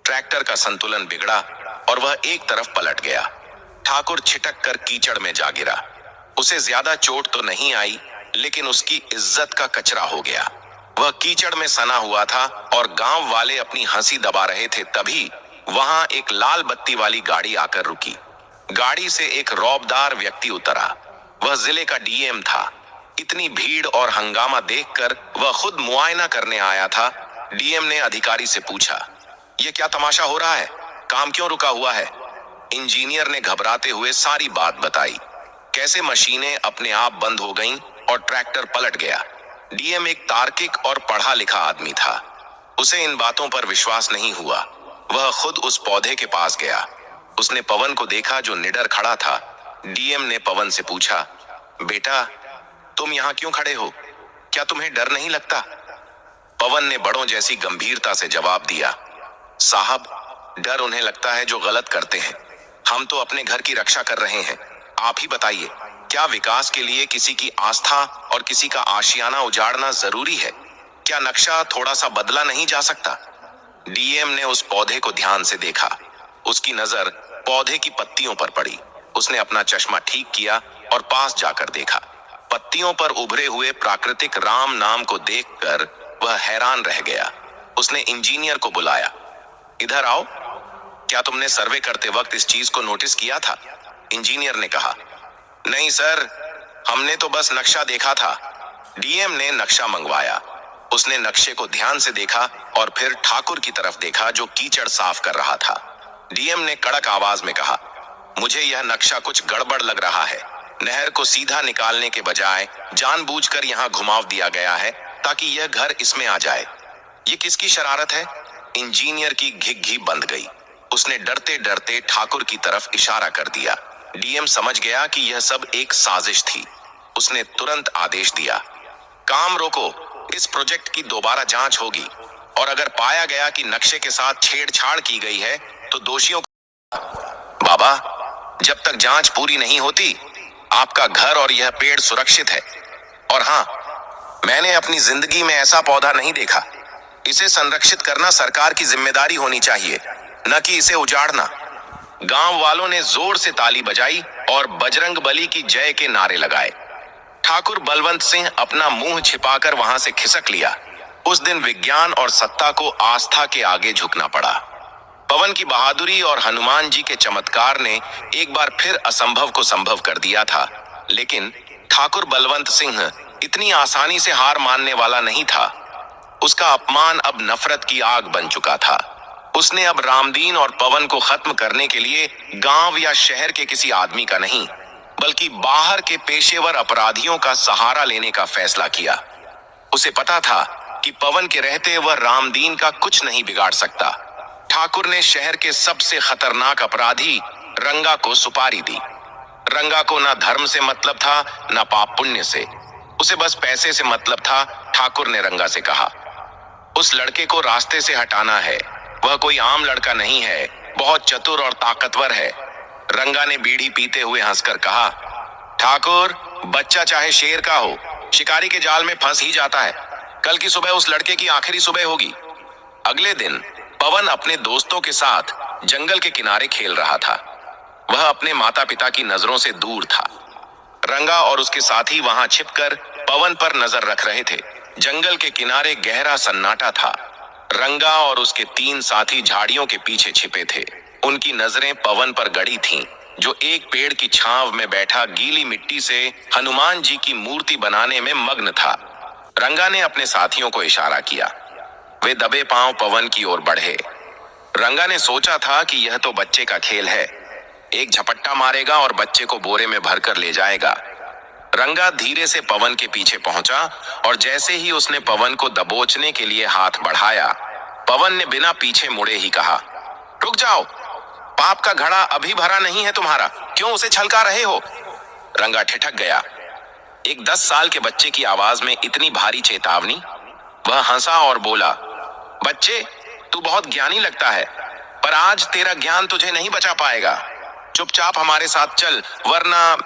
ट्रैक्टर का संतुलन बिगड़ा और वह एक तरफ पलट गया। ठाकुर छिटक कर कीचड़ में जा गिरा। उसे ज्यादा चोट तो नहीं आई, लेकिन उसकी इज्जत का कचरा हो गया। वह कीचड़ में सना हुआ था और गांव वाले अपनी हंसी दबा रहे थे। तभी वहां एक लाल बत्ती वाली गाड़ी आकर रुकी। गाड़ी से एक रौबदार व्यक्ति उतरा। वह जिले का डीएम था। इतनी भीड़ और हंगामा देखकर वह खुद मुआयना करने आया था। डीएम ने अधिकारी से पूछा, यह क्या तमाशा हो रहा है? काम क्यों रुका हुआ है? इंजीनियर ने घबराते हुए सारी बात बताई, कैसे मशीनें अपने आप बंद हो गईं और ट्रैक्टर पलट गया। डीएम एक तार्किक और पढ़ा लिखा आदमी था। उसे इन बातों पर विश्वास नहीं हुआ। वह खुद उस पौधे के पास गया। उसने पवन को देखा जो निडर खड़ा था। डीएम ने पवन से पूछा, बेटा, तुम यहाँ क्यों खड़े हो? क्या तुम्हें डर नहीं लगता? पवन ने बड़ों जैसी गंभीरता से जवाब दिया, साहब, डर उन्हें लगता है जो गलत करते हैं। हम तो अपने घर की रक्षा कर रहे हैं। आप ही बताइए, क्या विकास के लिए किसी की आस्था और किसी का आशियाना उजाड़ना जरूरी है? क्या नक्शा थोड़ा सा बदला नहीं जा सकता? डीएम ने उस पौधे को ध्यान से देखा। उसकी नजर पौधे की पत्तियों पर पड़ी। उसने अपना चश्मा ठीक किया और पास जाकर देखा। पत्तियों पर उभरे हुए प्राकृतिक राम नाम को देखकर वह हैरान रह गया। उसने इंजीनियर को बुलाया, इधर आओ, क्या तुमने सर्वे करते वक्त इस चीज को नोटिस किया था? इंजीनियर ने कहा, नहीं सर, हमने तो बस नक्शा देखा था। डीएम ने नक्शा मंगवाया। उसने नक्शे को ध्यान से देखा और फिर ठाकुर की तरफ देखा जो कीचड़ साफ कर रहा था। डीएम ने कड़क आवाज में कहा, मुझे यह नक्शा कुछ गड़बड़ लग रहा है। नहर को सीधा निकालने के बजाय जानबूझकर यहाँ घुमाव दिया गया है ताकि यह घर इसमें आ जाए। ये किसकी शरारत है? इंजीनियर की घिघी बंद गई। उसने डरते डरते ठाकुर की तरफ इशारा कर दिया। डीएम समझ गया कि यह सब एक साजिश थी। उसने तुरंत आदेश दिया, काम रोको, इस प्रोजेक्ट की दोबारा जांच होगी और अगर पाया गया कि नक्शे के साथ छेड़छाड़ की गई है तो दोषियों बाबा, जब तक जांच पूरी नहीं होती, आपका घर और यह पेड़ सुरक्षित है। और हां, मैंने अपनी जिंदगी में ऐसा पौधा नहीं देखा। इसे संरक्षित करना सरकार की जिम्मेदारी होनी चाहिए, न कि इसे उजाड़ना। गांव वालों ने जोर से ताली बजाई और बजरंग बली की जय के नारे लगाए। ठाकुर बलवंत सिंह अपना मुंह छिपाकर वहां से खिसक लिया। उस दिन विज्ञान और सत्ता को आस्था के आगे झुकना पड़ा। पवन की बहादुरी और हनुमान जी के चमत्कार ने एक बार फिर असंभव को संभव कर दिया था, लेकिन ठाकुर बलवंत सिंह इतनी आसानी से हार मानने वाला नहीं था। उसका अपमान अब नफरत की आग बन चुका था। उसने अब रामदीन और पवन को खत्म करने के लिए गांव या शहर के किसी आदमी का नहीं, बल्कि बाहर के पेशेवर अपराधियों का सहारा लेने का फैसला किया। उसे पता था कि पवन के रहते वह रामदीन का कुछ नहीं बिगाड़ सकता। ठाकुर ने शहर के सबसे खतरनाक अपराधी रंगा को सुपारी दी। रंगा को ना धर्म से मतलब था, ना पाप पुण्य से। उसे बस पैसे से मतलब था। ठाकुर ने रंगा से कहा, उस लड़के को रास्ते से हटाना है। वह कोई आम लड़का नहीं है, बहुत चतुर और ताकतवर है। रंगा ने बीड़ी पीते हुए हंसकर कहा, ठाकुर, बच्चा चाहे शेर का हो, शिकारी के जाल में फंस ही जाता है। कल की सुबह उस लड़के की आखिरी सुबह होगी। अगले दिन पवन अपने दोस्तों के साथ जंगल के किनारे खेल रहा था। वह अपने माता पिता की नजरों से दूर था। रंगा और उसके साथी वहां छिपकर पवन पर नजर रख रहे थे। जंगल के किनारे गहरा सन्नाटा था। रंगा और उसके 3 साथी झाड़ियों के पीछे छिपे थे। उनकी नजरें पवन पर गड़ी थीं, जो एक पेड़ की छांव में बैठा गीली मिट्टी से हनुमान जी की मूर्ति बनाने में मग्न था। रंगा ने अपने साथियों को इशारा किया। वे दबे पांव पवन की ओर बढ़े। रंगा ने सोचा था कि यह तो बच्चे का खेल है, एक झपट्टा मारेगा और बच्चे को बोरे में भरकर ले जाएगा। रंगा धीरे से पवन के पीछे पहुंचा और जैसे ही उसने पवन को दबोचने के लिए हाथ बढ़ाया, पवन ने बिना पीछे मुड़े ही कहा, रुक जाओ, पाप का घड़ा अभी भरा नहीं है तुम्हारा, क्यों उसे छलका रहे हो? रंगा ठिठक गया। एक 10 साल के बच्चे की आवाज में इतनी भारी चेतावनी। वह हंसा और बोला, बच्चे, तू बहुत ज्ञानी लगता है, पर आज तेरा ज्ञान तुझे नहीं बचा पाएगा। चुपचाप हमारे साथ चल, वरना।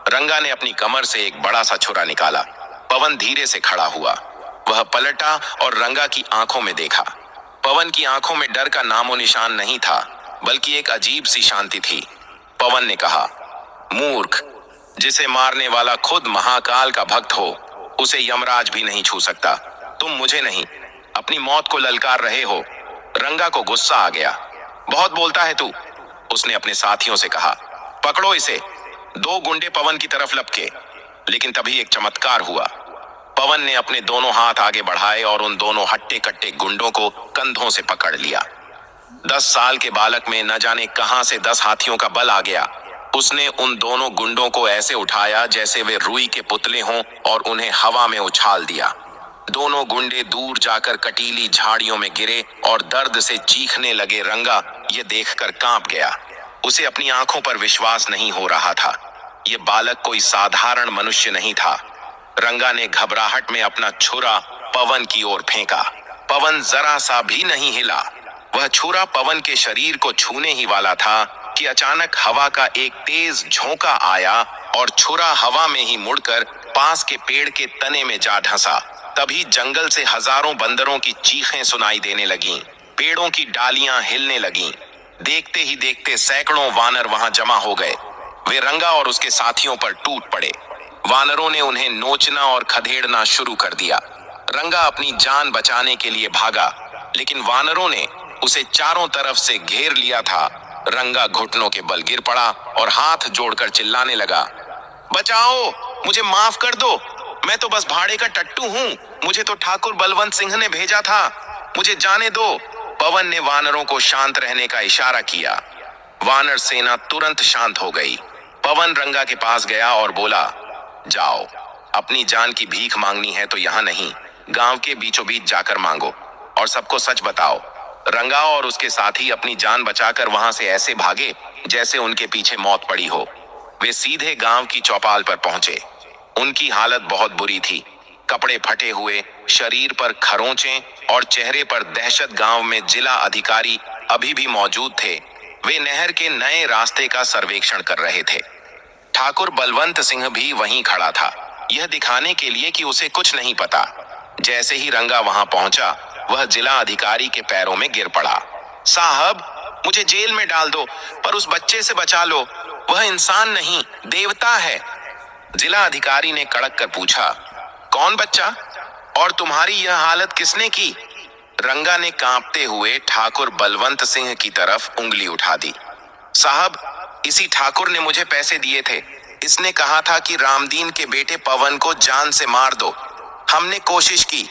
रंगा ने अपनी कमर से एक बड़ा सा छुरा निकाला। पवन धीरे से खड़ा हुआ। वह पलटा और रंगा की आंखों में देखा। पवन की आंखों में डर का नामो निशान नहीं था, बल्कि एक अजीब सी शांति थी। पवन ने कहा, मूर्ख, जिसे मारने वाला खुद महाकाल का भक्त हो, उसे यमराज भी नहीं छू सकता। तुम मुझे नहीं, अपनी मौत को ललकार रहे हो। रंगा को गुस्सा आ गया। बहुत बोलता है तू, उसने अपने साथियों से कहा। पकड़ो इसे। 2 गुंडे पवन की तरफ लपके, लेकिन तभी एक चमत्कार हुआ। पवन ने अपने दोनों हाथ आगे बढ़ाए और उन दोनों हट्टे कट्टे गुंडों को कंधों से पकड़ लिया। 10 साल के बालक में न जाने कहां से 10 हाथियों का बल आ गया। उसने उन दोनों गुंडों को ऐसे उठाया जैसे वे रुई के पुतले हों और उन्हें हवा में उछाल दिया। दोनों गुंडे दूर जाकर कटीली झाड़ियों में गिरे और दर्द से चीखने लगे। रंगा ये देखकर कांप गया। उसे अपनी आंखों पर विश्वास नहीं हो रहा था। ये बालक कोई साधारण मनुष्य नहीं था। रंगा ने घबराहट में अपना छुरा पवन की ओर फेंका। पवन जरा सा भी नहीं हिला। वह छुरा पवन के शरीर को छूने ही वाला था कि अचानक हवा का एक तेज झोंका आया और छुरा हवा में ही मुड़कर पास के पेड़ के तने में जा ढंसा। तभी जंगल से हजारों बंदरों की चीखें सुनाई देने लगीं। पेड़ों की डालियां हिलने लगीं। देखते ही देखते सैकड़ों वानर वहां जमा हो गए। वे रंगा और उसके साथियों पर टूट पड़े। वानरों ने उन्हें नोचना और खदेड़ना शुरू कर दिया। रंगा अपनी जान बचाने के लिए भागा, लेकिन वानरों ने उसे चारों तरफ से घेर लिया था। रंगा घुटनों के बल गिर पड़ा और हाथ जोड़कर चिल्लाने लगा, बचाओ, मुझे माफ कर दो, मैं तो बस भाड़े का टट्टू हूँ, मुझे तो ठाकुर बलवंत सिंह ने भेजा था, मुझे जाने दो। पवन ने वानरों को शांत रहने का इशारा किया। वानर सेना तुरंत शांत हो गई। पवन रंगा के पास गया और बोला, जाओ, अपनी जान की भीख मांगनी है तो यहाँ नहीं, गांव के बीचों बीच जाकर मांगो और सबको सच बताओ। रंगा और उसके साथी अपनी जान बचाकर वहां से ऐसे भागे जैसे उनके पीछे मौत पड़ी हो। वे सीधे गांव की चौपाल पर पहुंचे। उनकी हालत बहुत बुरी थी। कपड़े फटे हुए, शरीर पर खरोंचें और चेहरे पर दहशत। गांव में जिला अधिकारी अभी भी मौजूद थे। वे नहर के नए रास्ते का सर्वेक्षण कर रहे थे। ठाकुर बलवंत सिंह भी वहीं खड़ा था, यह दिखाने के लिए कि उसे कुछ नहीं पता। जैसे ही रंगा वहां पहुंचा, वह जिला अधिकारी के पैरों में गिर पड़ा। साहब, मुझे जेल में डाल दो, पर उस बच्चे से बचा लो, वह इंसान नहीं, देवता है। जिला अधिकारी ने कड़क कर पूछा, कौन बच्चा और तुम्हारी यह हालत किसने की? रंगा ने कांपते हुए ठाकुर बलवंत सिंह की तरफ उंगली उठा दी। साहब, इसी ठाकुर ने मुझे पैसे दिए थे। इसने कहा था कि रामदीन के बेटे पवन को जान से मार दो। हमने कोशिश की,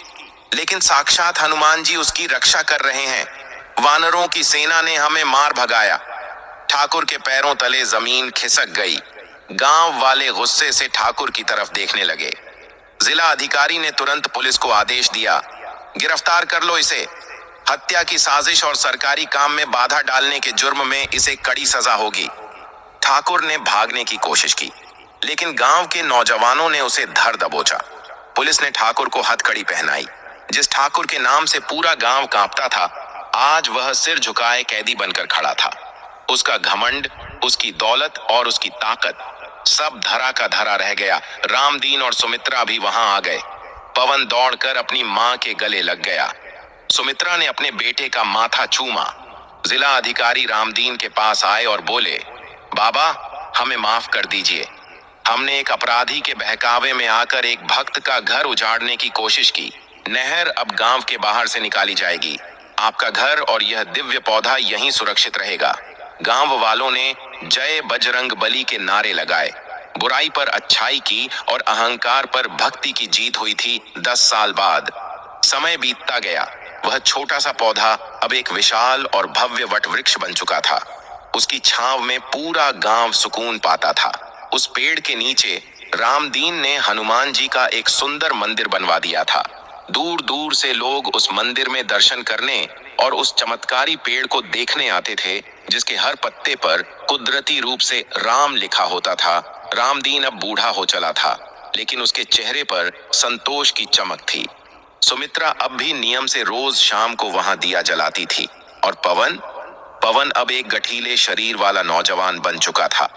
लेकिन साक्षात हनुमान जी उसकी रक्षा कर रहे हैं। वानरों की सेना ने हमें मार भगाया। ठाकुर के पैरों तले जमीन खिसक गई। गांव वाले गुस्से से ठाकुर की तरफ देखने लगे। जिला अधिकारी ने तुरंत पुलिस को आदेश दिया, गिरफ्तार कर लो इसे। हत्या की साजिश और सरकारी काम में बाधा डालने के जुर्म में इसे कड़ी सजा होगी। ठाकुर ने भागने की कोशिश की, लेकिन गांव के नौजवानों ने उसे धर दबोचा। पुलिस ने ठाकुर को हथकड़ी पहनाई। जिस ठाकुर के नाम से पूरा गांव कांपता था, आज वह सिर झुकाए कैदी बनकर खड़ा था। उसका घमंड, उसकी दौलत और उसकी ताकत सब धरा का धरा रह गया। रामदीन और सुमित्रा भी वहां आ गए। पवन दौड़कर अपनी मां के गले लग गया। सुमित्रा ने अपने बेटे का माथा चूमा। जिला अधिकारी रामदीन के पास आए और बोले, बाबा, हमें माफ कर दीजिए। हमने एक अपराधी के बहकावे में आकर एक भक्त का घर उजाड़ने की कोशिश की। नहर अब गांव के बाहर से निकाली जाएगी। आपका घर और यह दिव्य पौधा यहीं सुरक्षित रहेगा। गांव वालों ने जय बजरंग बली के नारे लगाए। बुराई पर अच्छाई की और अहंकार पर भक्ति की जीत हुई थी। 10 साल बाद समय बीतता गया। वह छोटा सा पौधा अब एक विशाल और भव्य वट वृक्ष बन चुका था। उसकी छांव में पूरा गांव सुकून पाता था। उस पेड़ के नीचे रामदीन ने हनुमान जी का एक सुंदर मंदिर बनवा दिया था। दूर दूर से लोग उस मंदिर में दर्शन करने और उस चमत्कारी पेड़ को देखने आते थे, जिसके हर पत्ते पर कुदरती रूप से राम लिखा होता था। रामदीन अब बूढ़ा हो चला था, लेकिन उसके चेहरे पर संतोष की चमक थी। सुमित्रा अब भी नियम से रोज शाम को वहां दिया जलाती थी। और पवन पवन अब एक गठीले शरीर वाला नौजवान बन चुका था।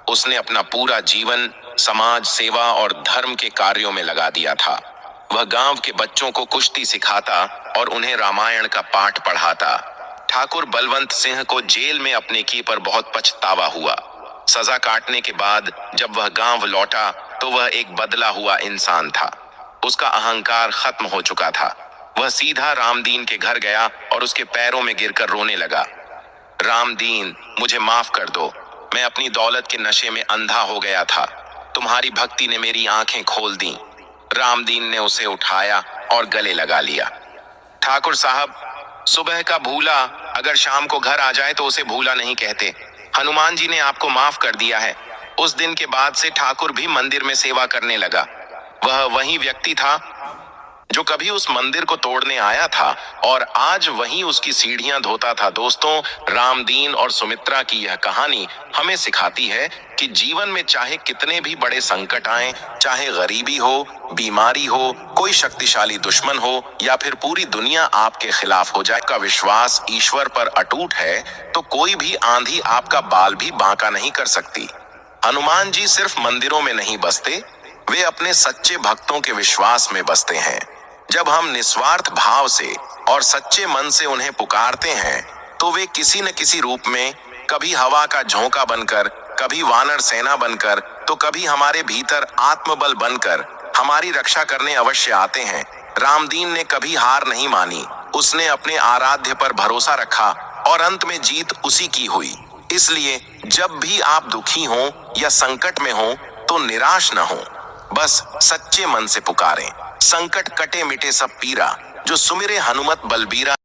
उसने अपना पूरा जीवन समाज सेवा और धर्म के कार्यों में लगा दिया था। वह गांव के बच्चों को कुश्ती सिखाता और उन्हें रामायण का पाठ पढ़ाता। ठाकुर बलवंत सिंह को जेल में अपने की पर बहुत पछतावा हुआ। सजा काटने के बाद जब वह गांव लौटा तो वह एक बदला हुआ इंसान था। उसका अहंकार खत्म हो चुका था। वह सीधा रामदीन के घर गया और उसके पैरों में गिरकर रोने लगा। रामदीन, मुझे माफ कर दो। मैं अपनी दौलत के नशे में अंधा हो गया था। तुम्हारी भक्ति ने मेरी आंखें खोल दी। रामदीन ने उसे उठाया और गले लगा लिया। ठाकुर साहब, सुबह का भूला अगर शाम को घर आ जाए तो उसे भूला नहीं कहते। हनुमान जी ने आपको माफ कर दिया है। उस दिन के बाद से ठाकुर भी मंदिर में सेवा करने लगा। वह वही व्यक्ति था जो कभी उस मंदिर को तोड़ने आया था और आज वहीं उसकी सीढ़ियां धोता था। दोस्तों, रामदीन और सुमित्रा की यह कहानी हमें सिखाती है कि जीवन में चाहे कितने भी बड़े संकट आए, चाहे गरीबी हो, बीमारी हो, कोई शक्तिशाली दुश्मन हो या फिर पूरी दुनिया आपके खिलाफ हो जाए, का विश्वास ईश्वर पर अटूट है तो कोई भी आंधी आपका बाल भी बांका नहीं कर सकती। हनुमान जी सिर्फ मंदिरों में नहीं बसते, वे अपने सच्चे भक्तों के विश्वास में बसते हैं। जब हम निस्वार्थ भाव से और सच्चे मन से उन्हें पुकारते हैं तो वे किसी न किसी रूप में, कभी हवा का झोंका बनकर, कभी वानर सेना बनकर, तो कभी हमारे भीतर आत्मबल बनकर हमारी रक्षा करने अवश्य आते हैं। रामदीन ने कभी हार नहीं मानी। उसने अपने आराध्य पर भरोसा रखा और अंत में जीत उसी की हुई। इसलिए जब भी आप दुखी हो या संकट में हो तो निराश न हो, बस सच्चे मन से पुकारें। संकट कटे मिटे सब पीरा, जो सुमिरे हनुमत बलबीरा।